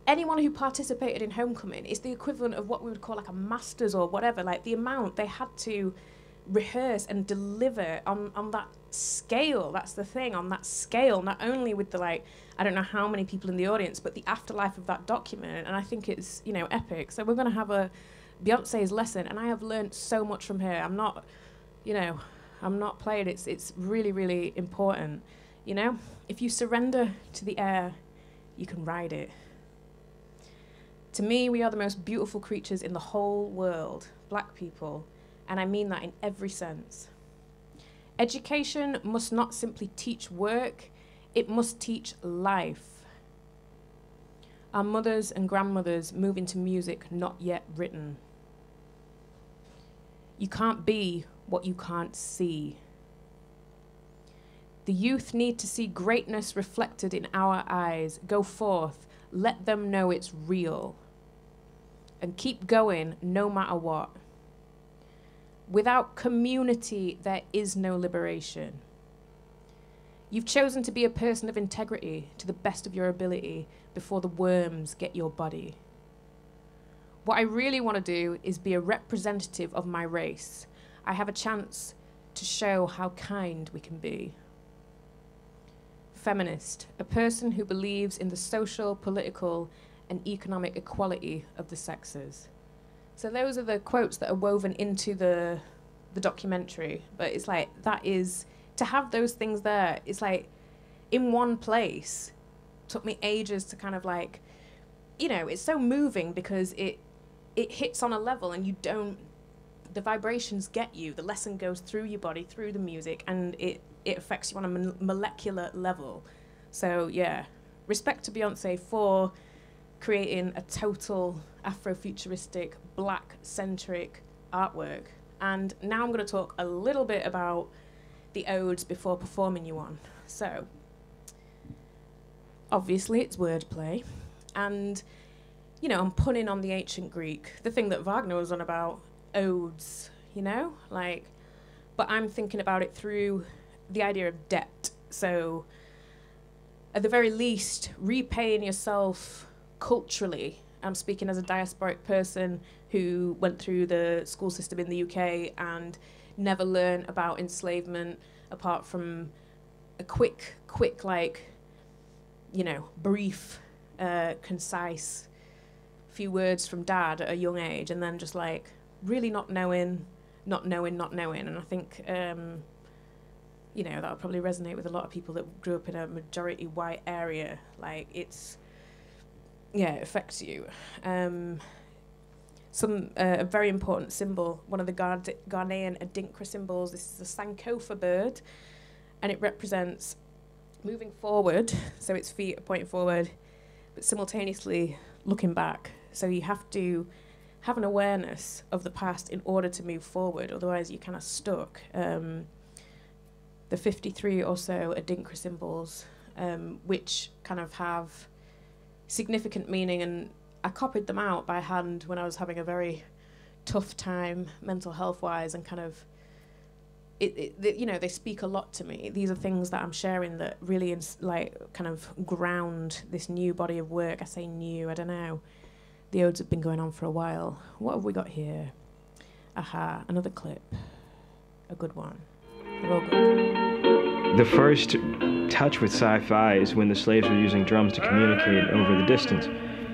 anyone who participated in Homecoming is the equivalent of what we would call like a master's or whatever. Like, the amount they had to rehearse and deliver on that scale. That's the thing, on that scale, not only with the, like, I don't know how many people in the audience, but the afterlife of that document. And I think it's, you know, epic. So we're going to have a Beyonce's lesson, and I have learned so much from her. I'm not, you know, I'm not playing. It's really, really important. You know, if you surrender to the air, you can ride it. To me, we are the most beautiful creatures in the whole world, black people, and I mean that in every sense. Education must not simply teach work, it must teach life. Our mothers and grandmothers move into music not yet written. You can't be what you can't see. The youth need to see greatness reflected in our eyes. Go forth, let them know it's real. And keep going no matter what. Without community, there is no liberation. You've chosen to be a person of integrity to the best of your ability before the worms get your body. What I really want to do is be a representative of my race. I have a chance to show how kind we can be. Feminist, a person who believes in the social, political, and economic equality of the sexes. So those are the quotes that are woven into the documentary. But it's like, that is, to have those things there, it's like, in one place, took me ages to kind of like, you know, it's so moving because it hits on a level and you don't, the vibrations get you, the lesson goes through your body, through the music, and it affects you on a molecular level. So yeah, respect to Beyonce for creating a total Afrofuturistic, black-centric artwork. And now I'm going to talk a little bit about the odes before performing you one. So, obviously it's wordplay, and, you know, I'm punning on the ancient Greek, the thing that Wagner was on about, odes, you know? Like, but I'm thinking about it through the idea of debt. So, at the very least, repaying yourself culturally. I'm speaking as a diasporic person who went through the school system in the UK and never learned about enslavement apart from a quick, like, you know, brief, concise few words from dad at a young age, and then just like really not knowing. And I think, you know, that would probably resonate with a lot of people that grew up in a majority white area. Like, it's, yeah, it affects you. A very important symbol, one of the Ghanaian Adinkra symbols. This is a Sankofa bird, and it represents moving forward, so its feet are pointing forward, but simultaneously looking back. So you have to have an awareness of the past in order to move forward, otherwise you're kind of stuck. The 53 or so Adinkra symbols, which kind of have significant meaning, and I copied them out by hand when I was having a very tough time mental health wise, and kind of you know, they speak a lot to me. These are things that I'm sharing that really kind of ground this new body of work. I say new, I don't know. The odes have been going on for a while. What have we got here? Aha, another clip. A good one. They're all good. The first touch with sci-fi is when the slaves were using drums to communicate over the distance.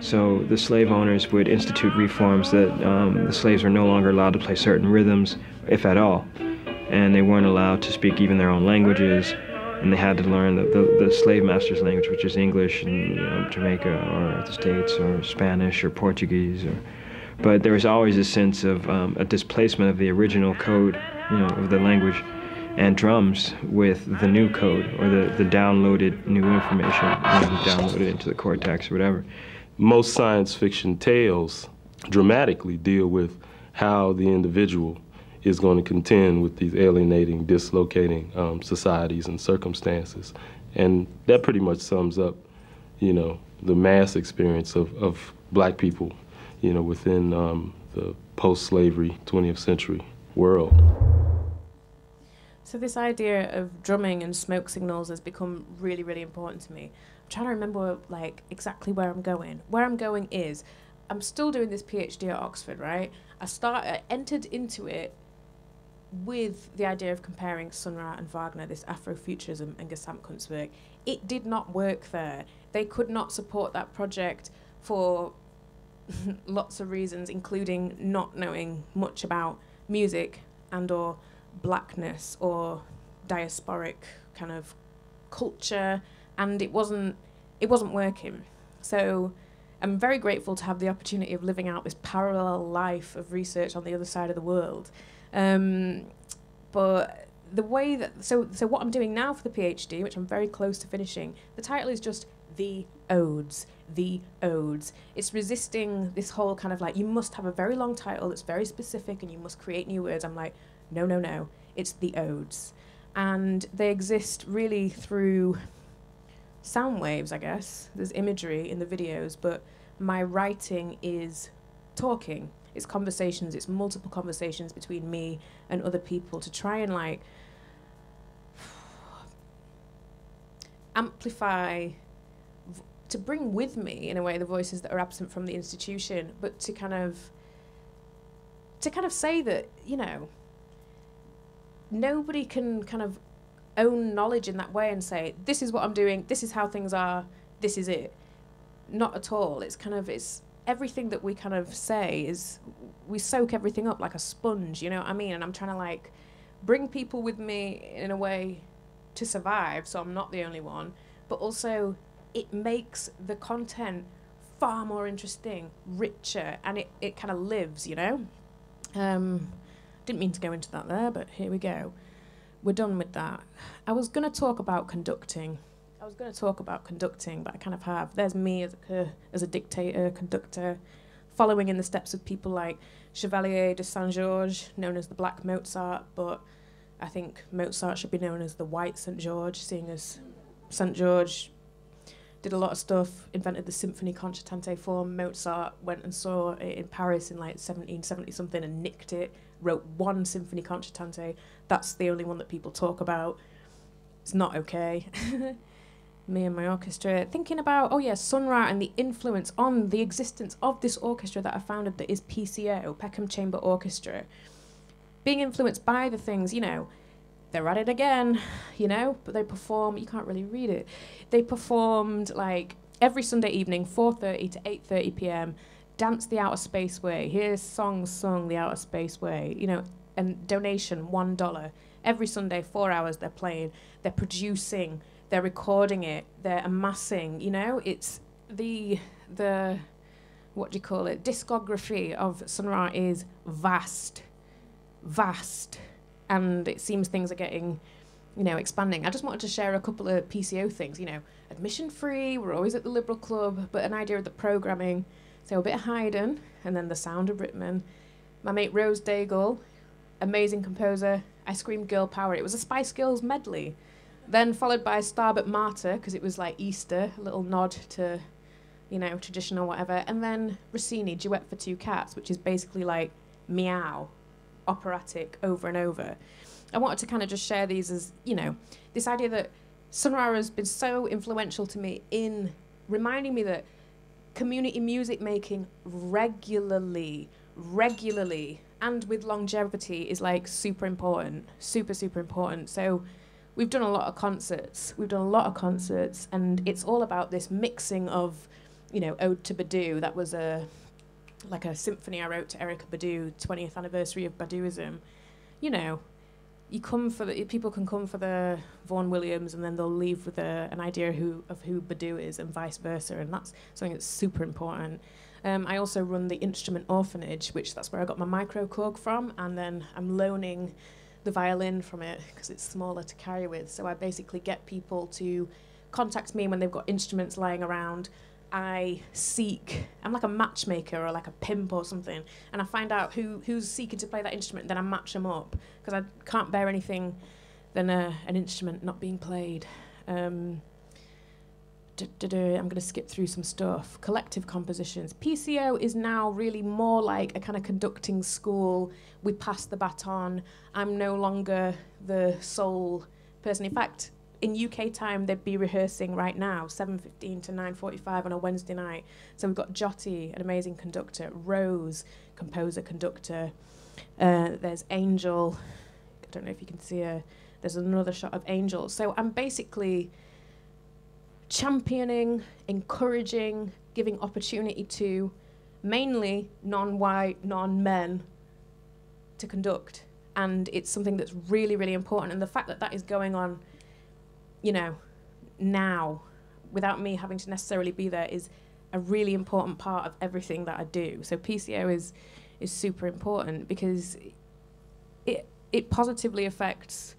So the slave owners would institute reforms that the slaves were no longer allowed to play certain rhythms, if at all. And they weren't allowed to speak even their own languages, and they had to learn the slave master's language, which is English in Jamaica or the States, or Spanish or Portuguese. But there was always a sense of a displacement of the original code, of the language, and drums with the new code, or the downloaded new information, downloaded into the cortex or whatever. Most science fiction tales dramatically deal with how the individual is going to contend with these alienating, dislocating societies and circumstances. And that pretty much sums up, the mass experience of black people, within the post-slavery 20th century world. So this idea of drumming and smoke signals has become really, really important to me. I'm trying to remember exactly where I'm going. Where I'm going is, I'm still doing this PhD at Oxford, right? I entered into it with the idea of comparing Sun Ra and Wagner, this Afrofuturism and Gesamtkunstwerk. It did not work there. They could not support that project for lots of reasons, including not knowing much about music and or blackness or diasporic kind of culture, and it wasn't working. So I'm very grateful to have the opportunity of living out this parallel life of research on the other side of the world. But the way that, so what I'm doing now for the PhD, which I'm very close to finishing, the title is just The Odes. The Odes. It's resisting this whole kind of you must have a very long title that's very specific and you must create new words. I'm like, no, it's The Odes. And they exist really through sound waves, I guess. There's imagery in the videos, but my writing is talking. It's conversations, it's multiple conversations between me and other people to try and amplify, to bring with me in a way the voices that are absent from the institution, but to kind of say that, nobody can kind of own knowledge in that way and say, this is what I'm doing, this is how things are, this is it. Not at all. It's everything that we kind of say is, we soak everything up like a sponge, you know what I mean? And I'm trying to bring people with me in a way to survive, so I'm not the only one, but also it makes the content far more interesting, richer, and it kind of lives, Didn't mean to go into that there, but here we go. We're done with that. I was going to talk about conducting, but I kind of have. There's me as a dictator, conductor, following in the steps of people like Chevalier de Saint-Georges, known as the Black Mozart, but I think Mozart should be known as the White St. George, seeing as St. George did a lot of stuff, invented the symphony concertante form. Mozart went and saw it in Paris in 1770-something and nicked it, wrote one symphony concertante. That's the only one that people talk about. It's not okay. Me and my orchestra, thinking about, Sun Ra and the influence on the existence of this orchestra that I founded that is PCO, Peckham Chamber Orchestra. Being influenced by the things, they're at it again, but they perform, you can't really read it. They performed every Sunday evening, 4:30 to 8:30 p.m, Dance the Outer Space Way. Here's songs sung the Outer Space Way, and donation $1. Every Sunday, 4 hours they're playing, they're producing, they're recording it, they're amassing, it's the discography of Sun Ra is vast. And it seems things are getting you know, expanding. I just wanted to share a couple of PCO things, you know, admission free, we're always at the Liberal Club, but an idea of the programming. So a bit of Haydn, and then the sound of Rittman. My mate Rose Daigle, amazing composer. I screamed Girl Power. It was a Spice Girls medley. Then followed by Stabat Mater, because it was like Easter, a little nod to, you know, tradition or whatever. And then Rossini, Duet for Two Cats, which is basically like meow, operatic over and over. I wanted to kind of just share these as, you know, this idea that Sun Ra has been so influential to me in reminding me that community music making regularly, and with longevity is like super important, super important. So we've done a lot of concerts, and it's all about this mixing of, you know, Ode to Badu. That was like a symphony I wrote to Erykah Badu, 20th anniversary of Baduism. You know, people can come for the Vaughan Williams, and then they'll leave with an idea of who Badu is, and vice versa, and that's something that's super important. I also run the Instrument Orphanage, which that's where I got my microcorg from, and then I'm loaning the violin from it because it's smaller to carry with. So I basically get people to contact me when they've got instruments lying around. I'm like a matchmaker or like a pimp or something, and I find out who's seeking to play that instrument, then I match them up, because I can't bear anything than an instrument not being played. I'm going to skip through some stuff. Collective compositions. PCO is now really more like a kind of conducting school. We pass the baton. I'm no longer the sole person. In fact, in UK time, they'd be rehearsing right now, 7:15 to 9:45 on a Wednesday night. So we've got Jotty, an amazing conductor, Rose, composer, conductor. There's Angel. I don't know if you can see her. There's another shot of Angel. So I'm basically championing, encouraging, giving opportunity to mainly non-white, non-men to conduct. And it's something that's really, really important. And the fact that that is going on, you know, now, without me having to necessarily be there, is a really important part of everything that I do. So PCO is super important because it positively affects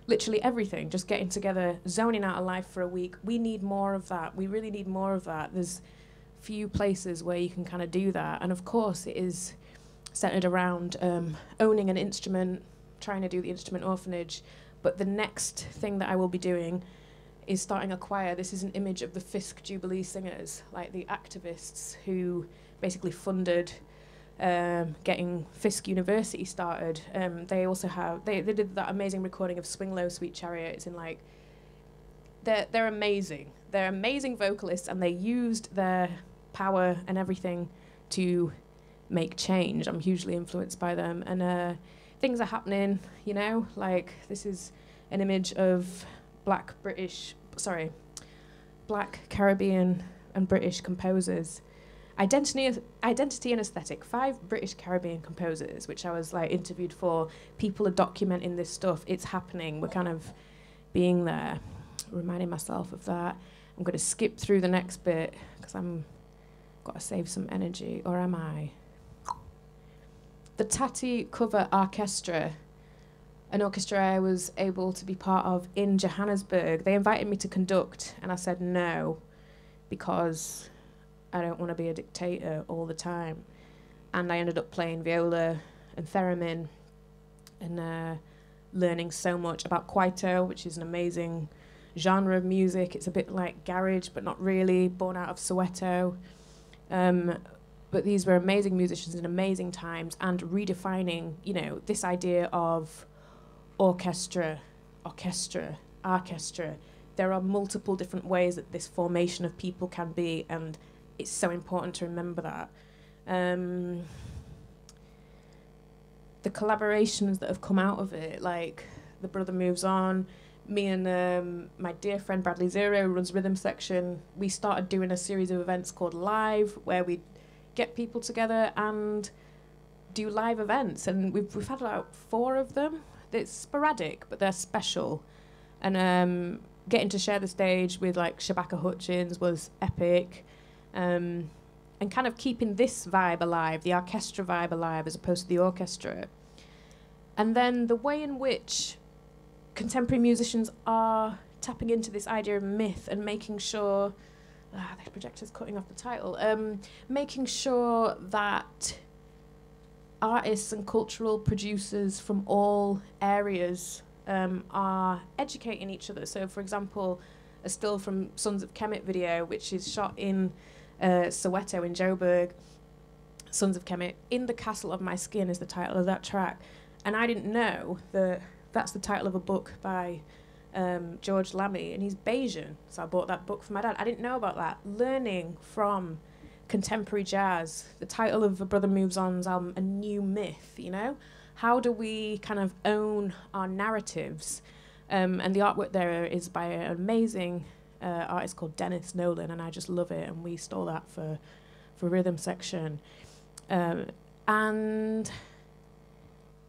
literally everything. Just getting together, zoning out of life for a week. We need more of that. We really need more of that. There's few places where you can kind of do that. And of course it is centered around owning an instrument, trying to do the Instrument Orphanage. But the next thing that I will be doing is starting a choir. This is an image of the Fisk Jubilee Singers, like the activists who basically funded getting Fisk University started. They also have, they did that amazing recording of Swing Low, Sweet Chariot. It's in like, they're amazing. They're amazing vocalists, and they used their power and everything to make change. I'm hugely influenced by them. And things are happening, you know, like this is an image of Black, Caribbean and British composers. Identity and Aesthetic, 5 British Caribbean composers, which I was like interviewed for. People are documenting this stuff. It's happening. We're kind of being there, reminding myself of that. I'm going to skip through the next bit because I'm got to save some energy, or am I? The Tati Cover Orchestra, an orchestra I was able to be part of in Johannesburg. They invited me to conduct, and I said no, because I don't want to be a dictator all the time. And I ended up playing viola and theremin and learning so much about kwaito, which is an amazing genre of music. It's a bit like garage, but not really, born out of Soweto. But these were amazing musicians in amazing times, and redefining, you know, this idea of orchestra. There are multiple different ways that this formation of people can be, and it's so important to remember that. The collaborations that have come out of it, like The Brother Moves On, me and my dear friend Bradley Zero, who runs Rhythm Section, we started doing a series of events called Live, where we get people together and do live events, and we've had about 4 of them. It's sporadic, but they're special. And getting to share the stage with like Shabaka Hutchins was epic. And kind of keeping this vibe alive, the orchestra vibe alive, as opposed to the orchestra. And then the way in which contemporary musicians are tapping into this idea of myth and making sure, the projector's cutting off the title, making sure that artists and cultural producers from all areas are educating each other. So, for example, a still from Sons of Kemet video, which is shot in Soweto in Joburg. Sons of Kemet, In the Castle of My Skin is the title of that track. And I didn't know that that's the title of a book by George Lamy, and he's Bayesian, so I bought that book for my dad. I didn't know about that. Learning from contemporary jazz, the title of A Brother Moves On's album, A New Myth, you know? How do we kind of own our narratives? And the artwork there is by an amazing artist called Dennis Nolan, and I just love it, and we stole that for Rhythm Section. And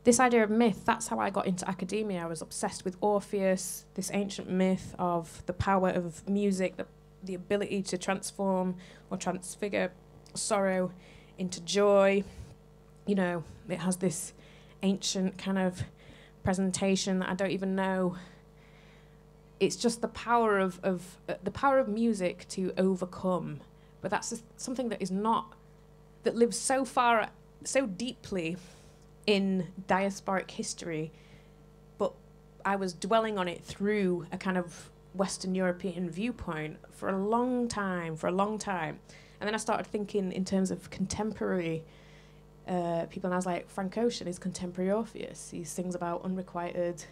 this idea of myth, that's how I got into academia. I was obsessed with Orpheus, this ancient myth of the power of music, the ability to transform or transfigure sorrow into joy. You know, it has this ancient kind of presentation that I don't even know. It's just the power of the power of music to overcome. But that's just something that is not, that lives so far, so deeply in diasporic history, but I was dwelling on it through a kind of Western European viewpoint for a long time. And then I started thinking in terms of contemporary people, and I was like, Frank Ocean is contemporary Orpheus. He sings about unrequited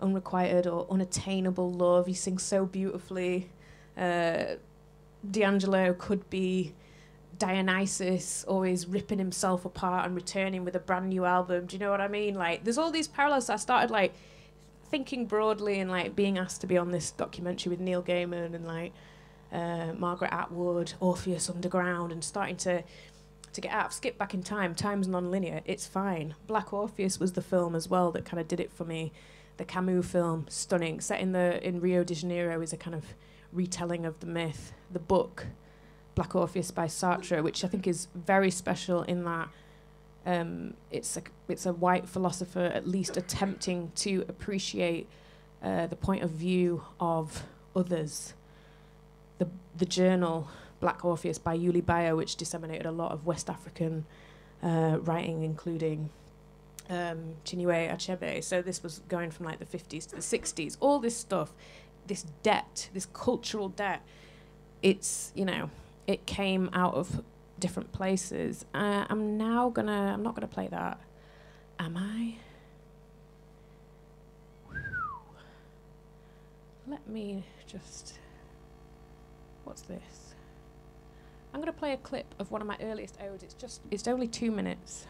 or unattainable love. He sings so beautifully. D'Angelo could be Dionysus, always ripping himself apart and returning with a brand new album. Do you know what I mean? Like, there's all these parallels. So I started like thinking broadly and like being asked to be on this documentary with Neil Gaiman and like Margaret Atwood, Orpheus Underground, and starting to get out. I've skipped back in time. Time's non-linear. It's fine. Black Orpheus was the film as well that kind of did it for me. The Camus film, stunning. Set in Rio de Janeiro, is a kind of retelling of the myth. The book, Black Orpheus by Sartre, which I think is very special in that it's a white philosopher at least attempting to appreciate the point of view of others. The journal Black Orpheus by Yuli Bayo, which disseminated a lot of West African writing, including Chinua Achebe. So this was going from like the 50s to the 60s. All this stuff, this debt, this cultural debt, it's, you know, it came out of different places. I'm not gonna play that, am I? Let me just, what's this? I'm gonna play a clip of one of my earliest odes. It's only 2 minutes.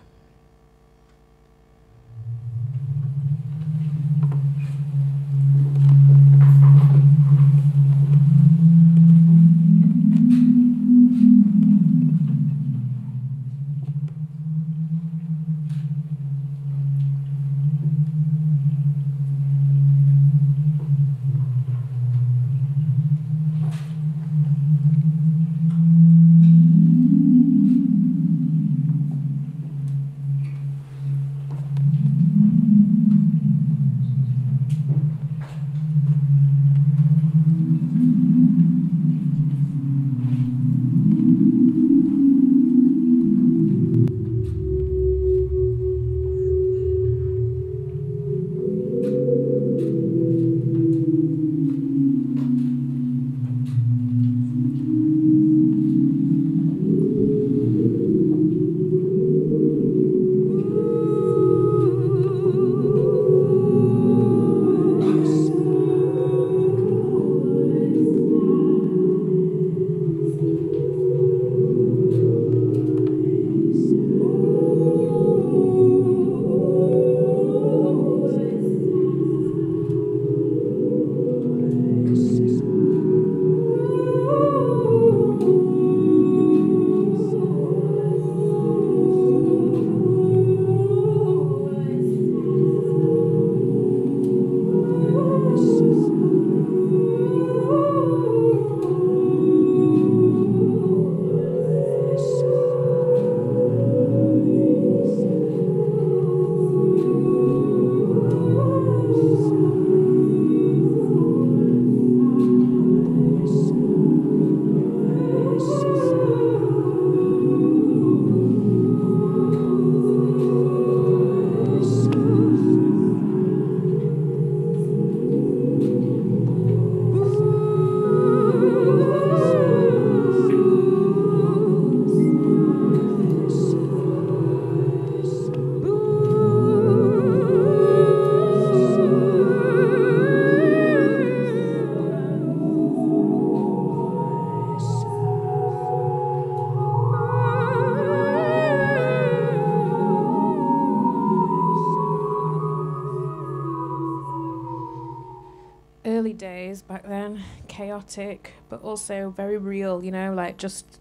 early days back then, chaotic, but also very real, you know, like just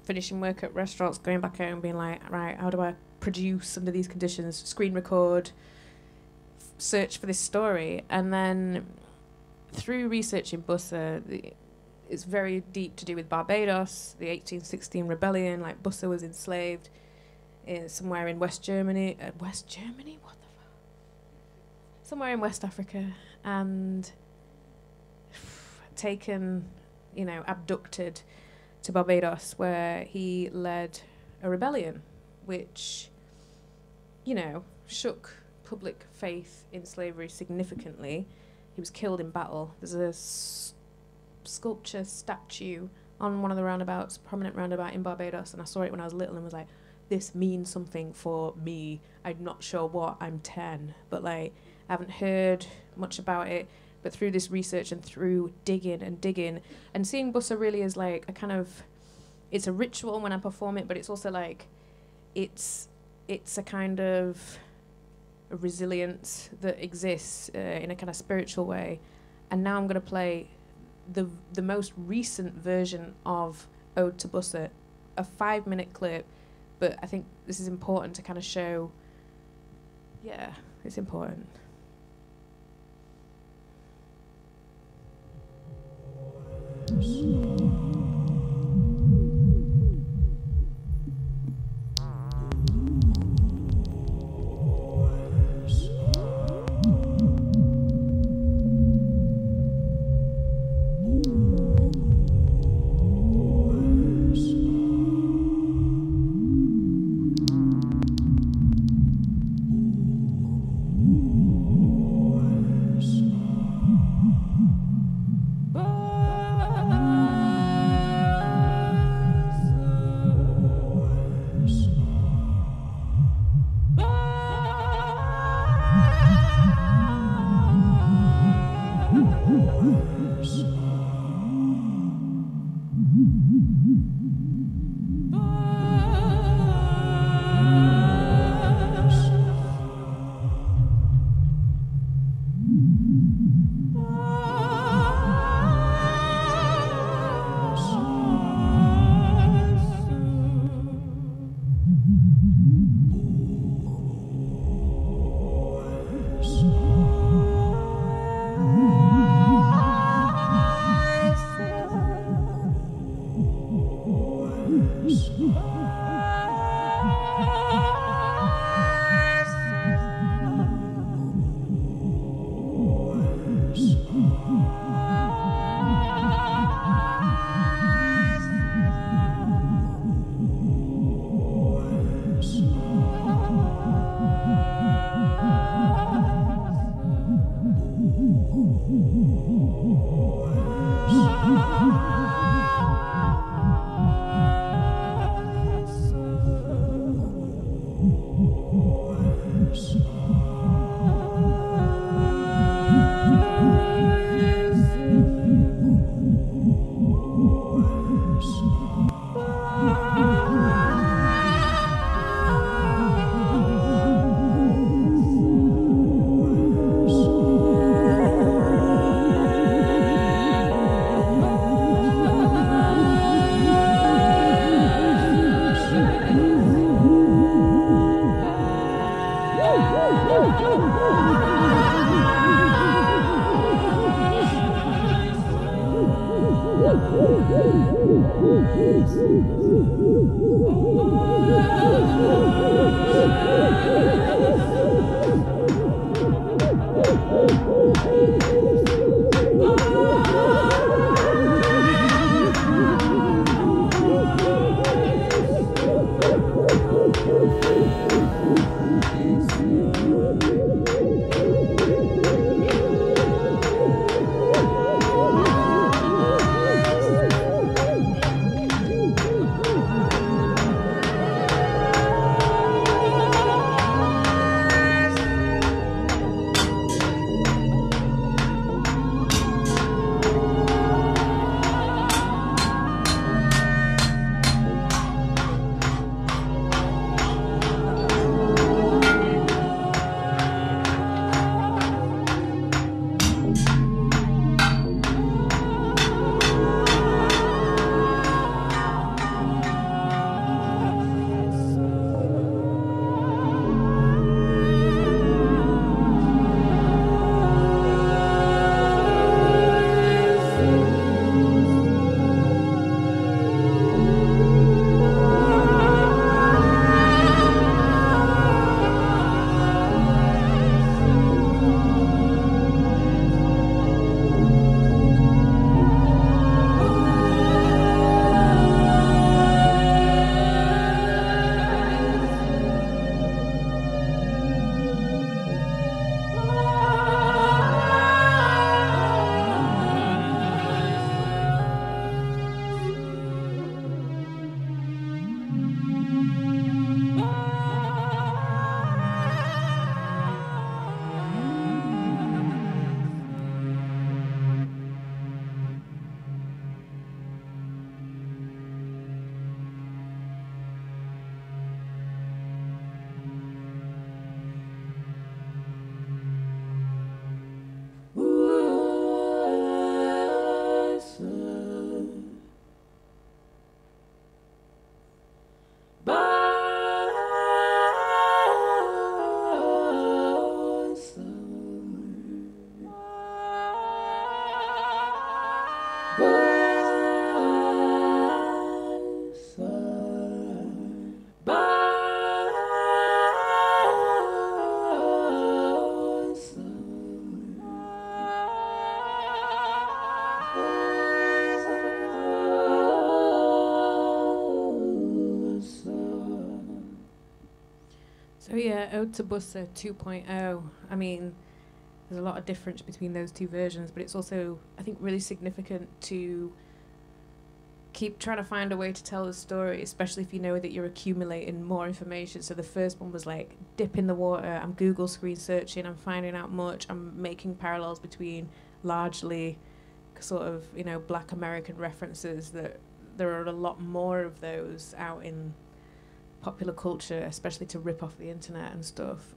finishing work at restaurants, going back home, being like, right, how do I produce under these conditions, screen record, search for this story. And then through researching Bussa, it's very deep to do with Barbados, the 1816 rebellion, like Bussa was enslaved somewhere in West Germany. West Germany? What the fuck? Somewhere in West Africa, and taken, you know, abducted to Barbados, where he led a rebellion, which, you know, shook public faith in slavery significantly. He was killed in battle. There's a sculpture statue on one of the roundabouts, prominent roundabout in Barbados, and I saw it when I was little and was like, this means something for me. I'm not sure what, I'm 10, but like, I haven't heard much about it. But through this research and through digging and seeing Bussa really as like a kind of, it's a ritual when I perform it, but it's also like, it's a kind of a resilience that exists in a kind of spiritual way. And now I'm going to play the most recent version of Ode to Bussa, a 5-minute clip, but I think this is important to kind of show, yeah, it's important. Ode to Bussa 2.0. I mean, there's a lot of difference between those two versions, but it's also, I think, really significant to keep trying to find a way to tell the story, especially if you know that you're accumulating more information. So the first one was like dip in the water, I'm Google screen searching, I'm finding out much, I'm making parallels between largely sort of, you know, black American references, that there are a lot more of those out in popular culture, especially to rip off the internet and stuff,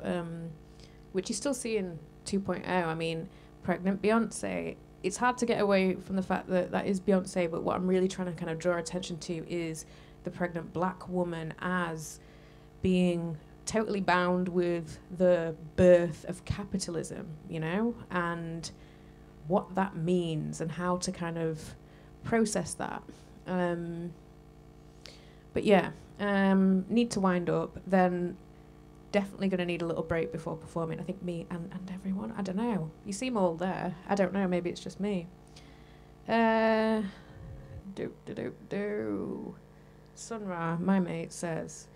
which you still see in 2.0. I mean, Pregnant Beyonce, it's hard to get away from the fact that that is Beyonce, but what I'm really trying to kind of draw attention to is the pregnant black woman as being totally bound with the birth of capitalism, you know, and what that means and how to kind of process that. But yeah, need to wind up, then definitely going to need a little break before performing. I think me and everyone, I don't know. You seem all there. I don't know, maybe it's just me. Sun Ra, my mate, says,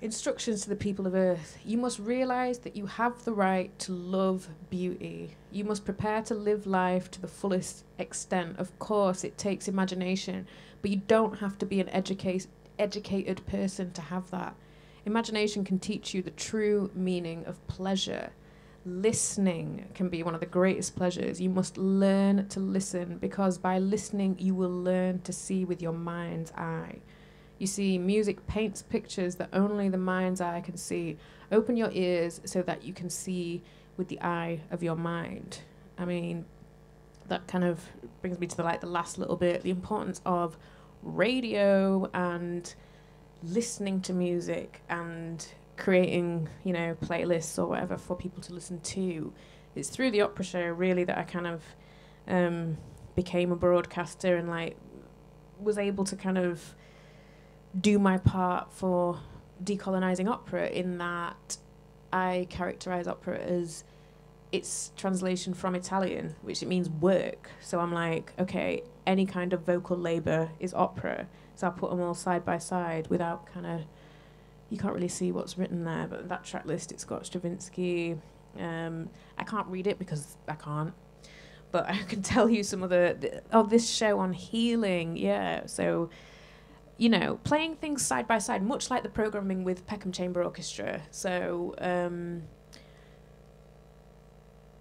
instructions to the people of Earth. You must realize that you have the right to love beauty. You must prepare to live life to the fullest extent. Of course, it takes imagination, but you don't have to be an educated person to have that. Imagination can teach you the true meaning of pleasure. Listening can be one of the greatest pleasures. You must learn to listen, because by listening, you will learn to see with your mind's eye. You see, music paints pictures that only the mind's eye can see. Open your ears so that you can see with the eye of your mind. I mean, that kind of brings me to the last little bit, the importance of radio and listening to music and creating, you know, playlists or whatever for people to listen to. It's through the opera show really that I kind of became a broadcaster and like was able to kind of do my part for decolonizing opera, in that I characterize opera as its translation from Italian, which it means work. So I'm like, okay, any kind of vocal labor is opera. So I put them all side by side without kind of, you can't really see what's written there, but that track list, it's got Stravinsky. I can't read it because I can't, but I can tell you some of this show on healing, yeah. So, you know, playing things side by side, much like the programming with Peckham Chamber Orchestra. So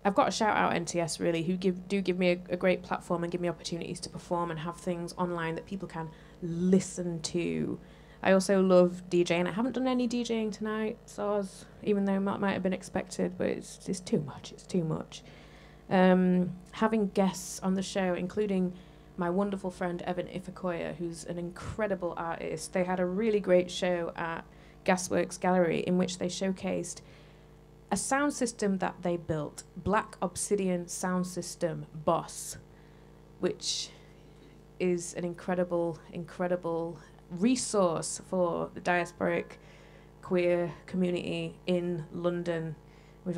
I've got to shout out NTS really, who give me a great platform and give me opportunities to perform and have things online that people can listen to. I also love DJing. I haven't done any DJing tonight, even though it might have been expected, but it's too much. It's too much. Having guests on the show, including my wonderful friend Evan Ifekoya, who's an incredible artist. They had a really great show at Gasworks Gallery in which they showcased a sound system that they built, Black Obsidian Sound System Boss, which is an incredible, incredible resource for the diasporic queer community in London. We've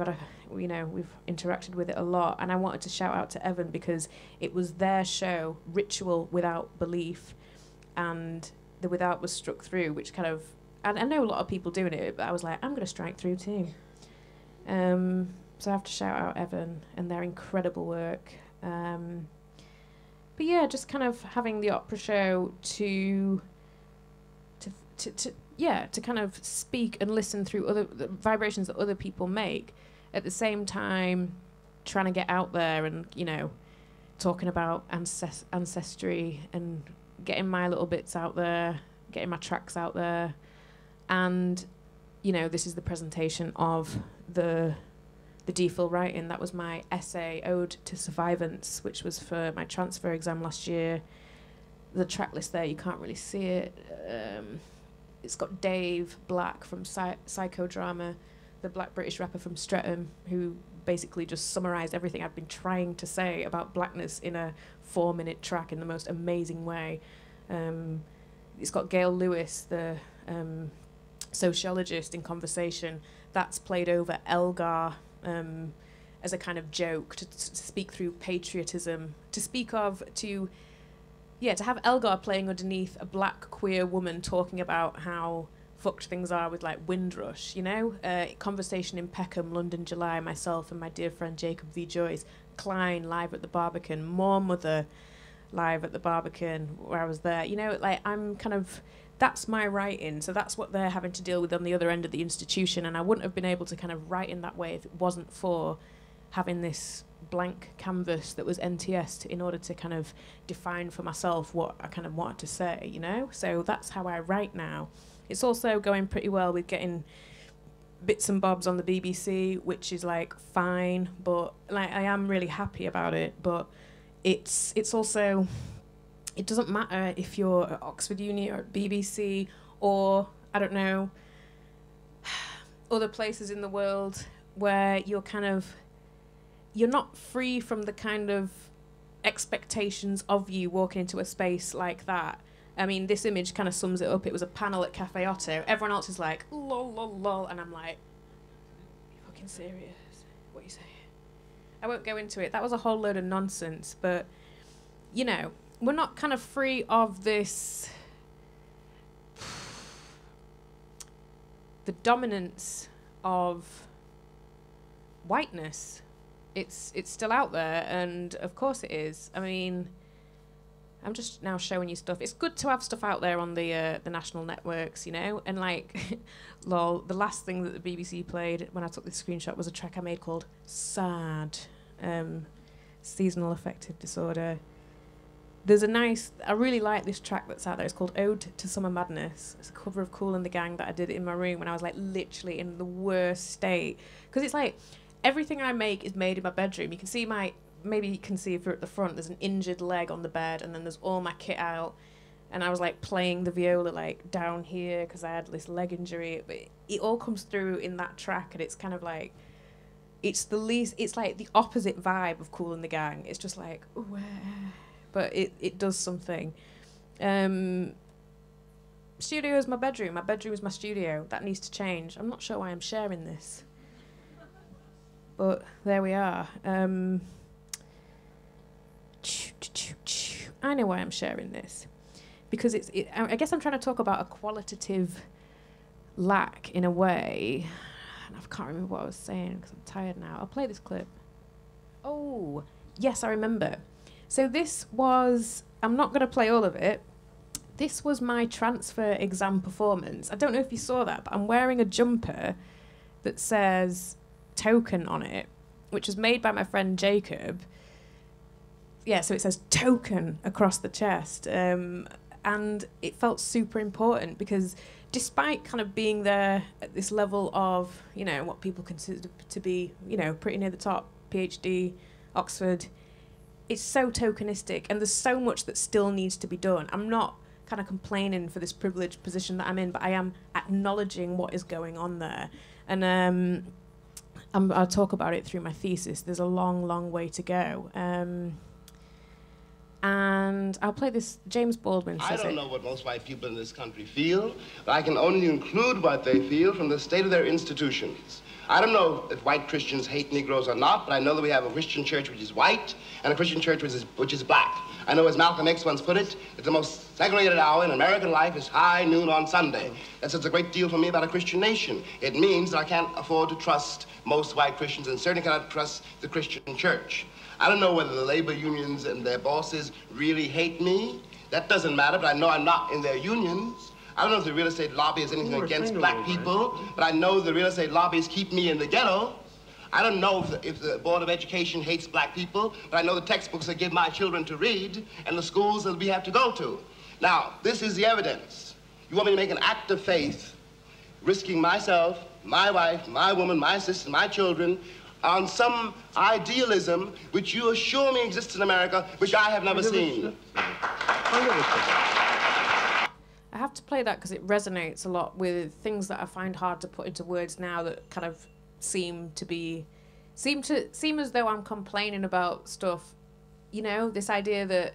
interacted with it a lot, and I wanted to shout out to Evan because it was their show, Ritual Without Belief, and the without was struck through, which kind of, and I know a lot of people doing it, but I was like, I'm going to strike through too. So I have to shout out Evan and their incredible work. But yeah, just kind of having the opera show to kind of speak and listen through the vibrations that other people make, at the same time trying to get out there and, you know, talking about ancestry and getting my little bits out there, getting my tracks out there. And, you know, this is the presentation of the DPhil writing. That was my essay, Ode to Survivance, which was for my transfer exam last year. The track list there, you can't really see it. It's got Dave Black from Psychodrama, the black British rapper from Streatham, who basically just summarised everything I'd been trying to say about blackness in a 4-minute track in the most amazing way. It's got Gail Lewis, the sociologist, in Conversation. That's played over Elgar as a kind of joke to speak through patriotism, to have Elgar playing underneath a black queer woman talking about how fucked things are with like Windrush, you know? Conversation in Peckham, London, July, myself and my dear friend Jacob V. Joyce, Klein live at the Barbican, More Mother live at the Barbican where I was there. You know, like I'm kind of, that's my writing, so that's what they're having to deal with on the other end of the institution, and I wouldn't have been able to kind of write in that way if it wasn't for having this blank canvas that was NTS in order to kind of define for myself what I kind of wanted to say, you know? So that's how I write now. It's also going pretty well with getting bits and bobs on the BBC, which is like fine, but like I am really happy about it, but it's also, it doesn't matter if you're at Oxford Uni or at BBC or, I don't know, other places in the world where you're kind of, you're not free from the kind of expectations of you walking into a space like that. I mean, this image kind of sums it up. It was a panel at Cafe Otto. Everyone else is like, lol, lol, lol. And I'm like, you fucking serious? What are you saying? I won't go into it. That was a whole load of nonsense. But, you know, we're not kind of free of this, the dominance of whiteness. It's still out there, and of course it is. I mean, I'm just now showing you stuff. It's good to have stuff out there on the national networks, you know. And like, lol, the last thing that the BBC played when I took this screenshot was a track I made called "Sad," seasonal affective disorder. There's a nice, I really like this track that's out there. It's called "Ode to Summer Madness." It's a cover of Kool and the Gang that I did in my room when I was like literally in the worst state, because it's like, everything I make is made in my bedroom. You can see maybe you can see if you're at the front, there's an injured leg on the bed, and then there's all my kit out. And I was like playing the viola like down here because I had this leg injury. But it all comes through in that track, and it's kind of like, it's like the opposite vibe of Kool and the Gang. It's just like, ooh, but it does something. Studio is my bedroom. My bedroom is my studio. That needs to change. I'm not sure why I'm sharing this. But there we are. I know why I'm sharing this. Because I guess I'm trying to talk about a qualitative lack in a way. And I can't remember what I was saying because I'm tired now. I'll play this clip. Oh, yes, I remember. So this was, I'm not going to play all of it. This was my transfer exam performance. I don't know if you saw that, but I'm wearing a jumper that says Token on it, which was made by my friend Jacob. Yeah, so it says Token across the chest. And it felt super important because despite kind of being there at this level of, you know, what people consider to be, you know, pretty near the top, PhD, Oxford, it's so tokenistic and there's so much that still needs to be done. I'm not kind of complaining for this privileged position that I'm in, but I am acknowledging what is going on there. And I'll talk about it through my thesis. There's a long, long way to go. And I'll play this. James Baldwin says I don't know what most white people in this country feel, but I can only include what they feel from the state of their institutions. I don't know if white Christians hate Negroes or not, but I know that we have a Christian church which is white and a Christian church which is black. I know, as Malcolm X once put it, that the most segregated hour in American life is high noon on Sunday. That says a great deal for me about a Christian nation. It means that I can't afford to trust most white Christians and certainly cannot trust the Christian church. I don't know whether the labor unions and their bosses really hate me. That doesn't matter, but I know I'm not in their unions. I don't know if the real estate lobby is anything against black people, but I know the real estate lobbies keep me in the ghetto. I don't know if the Board of Education hates black people, but I know the textbooks they give my children to read and the schools that we have to go to. Now, this is the evidence. You want me to make an act of faith, risking myself, my wife, my woman, my sister, my children, on some idealism which you assure me exists in America, which I have never seen. I have to play that because it resonates a lot with things that I find hard to put into words now that kind of seem as though I'm complaining about stuff. You know, this idea that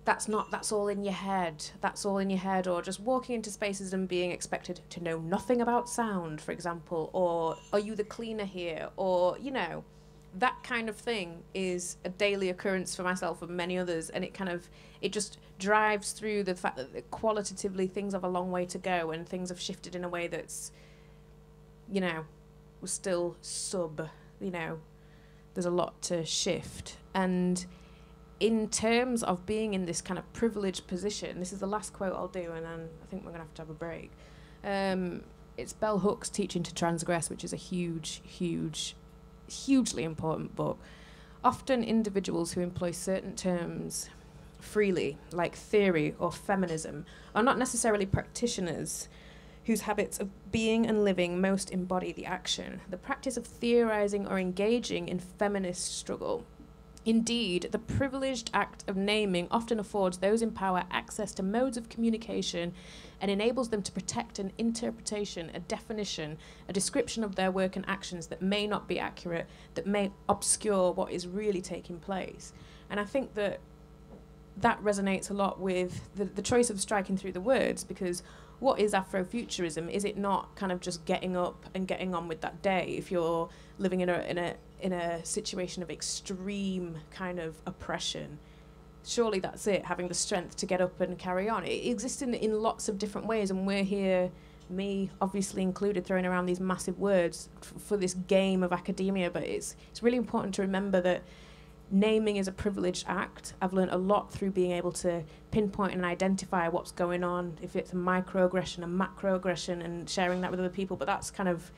that's all in your head. That's all in your head, or just walking into spaces and being expected to know nothing about sound, for example, or are you the cleaner here, or, you know, that kind of thing is a daily occurrence for myself and many others, and it just drives through the fact that qualitatively things have a long way to go, and things have shifted in a way that's, you know, we're still you know, there's a lot to shift. And in terms of being in this kind of privileged position, this is the last quote I'll do, and then I think we're going to have a break. It's Bell Hooks' Teaching to Transgress, which is a hugely important book. Often individuals who employ certain terms freely, like theory or feminism, are not necessarily practitioners whose habits of being and living most embody the action, the practice of theorizing or engaging in feminist struggle. Indeed, the privileged act of naming often affords those in power access to modes of communication and enables them to protect an interpretation, a definition, a description of their work and actions that may not be accurate, that may obscure what is really taking place. And I think that resonates a lot with the choice of striking through the words, because what is Afrofuturism? Is it not kind of just getting up and getting on with that day if you're living in a situation of extreme kind of oppression? Surely that's it, having the strength to get up and carry on. It exists in lots of different ways, and we're here, me obviously included, throwing around these massive words for this game of academia, but it's really important to remember that naming is a privileged act. I've learned a lot through being able to pinpoint and identify what's going on, if it's a microaggression, a macroaggression, and sharing that with other people, but that's kind of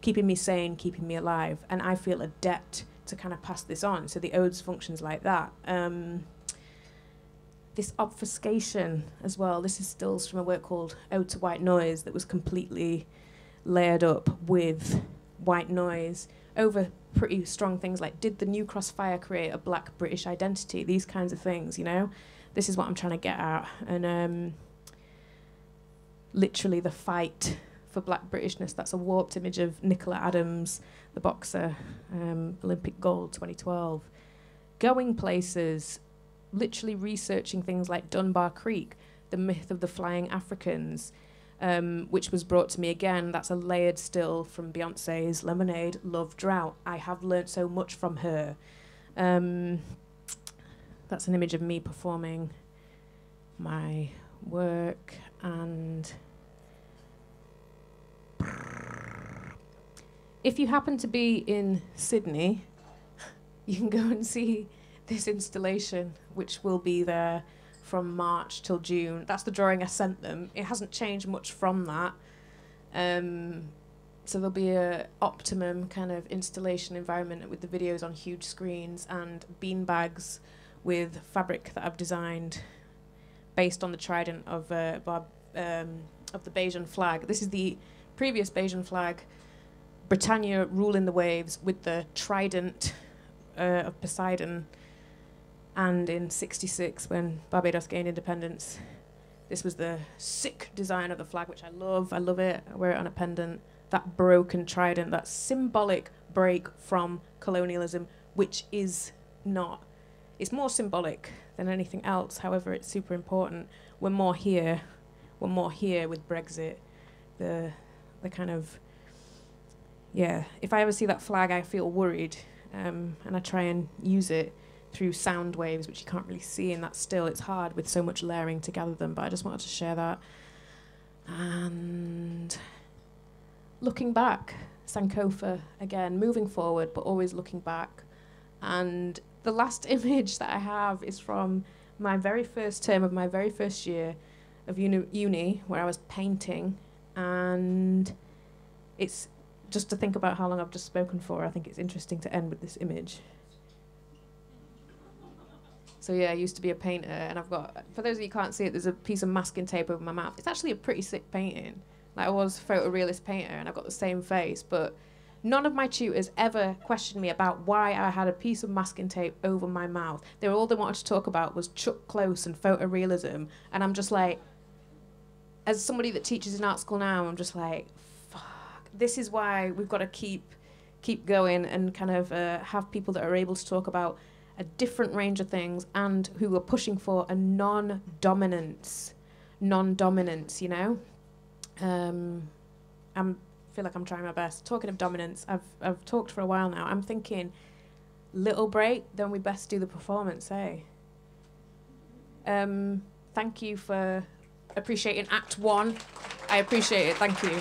keeping me sane, keeping me alive, and I feel a debt to kind of pass this on. So the odes functions like that. This obfuscation as well, this is stills from a work called Ode to White Noise that was completely layered up with white noise over pretty strong things like, did the New Crossfire create a black British identity? These kinds of things, you know? This is what I'm trying to get at. And literally the fight for black Britishness, that's a warped image of Nicola Adams, the boxer, Olympic gold 2012. Going places, literally researching things like Dunbar Creek, the myth of the flying Africans, which was brought to me again. That's a layered still from Beyonce's Lemonade, Love Drought. I have learnt so much from her. That's an image of me performing my work. And if you happen to be in Sydney, you can go and see this installation, which will be there from March till June. That's the drawing I sent them. It hasn't changed much from that. So there'll be a optimum kind of installation environment with the videos on huge screens and bean bags with fabric that I've designed based on the trident of the Bajan flag. This is the previous Bajan flag, Britannia ruling the waves, with the trident of Poseidon. And in '66, when Barbados gained independence, this was the sick design of the flag, which I love. I love it. I wear it on a pendant. That broken trident, that symbolic break from colonialism, which is not. It's more symbolic than anything else. However, it's super important. We're more here. We're more here with Brexit. The kind of, yeah. If I ever see that flag, I feel worried, and I try and use it through sound waves, which you can't really see in that still. It's hard with so much layering to gather them, but I just wanted to share that. And looking back, Sankofa, again, moving forward, but always looking back. And the last image that I have is from my very first term of my very first year of uni, where I was painting. And it's just to think about how long I've just spoken for, I think it's interesting to end with this image. So yeah, I used to be a painter, and I've got, for those of you who can't see it, there's a piece of masking tape over my mouth. It's actually a pretty sick painting. Like, I was a photorealist painter, and I've got the same face, but none of my tutors ever questioned me about why I had a piece of masking tape over my mouth. All they wanted to talk about was Chuck Close and photorealism, and I'm just like, as somebody that teaches in art school now, I'm just like, fuck, this is why we've got to keep going and kind of have people that are able to talk about a different range of things and who are pushing for a non-dominance, you know? I feel like I'm trying my best. Talking of dominance, I've talked for a while now. I'm thinking, little break, then we best do the performance, eh? Thank you for appreciating Act 1. I appreciate it. Thank you.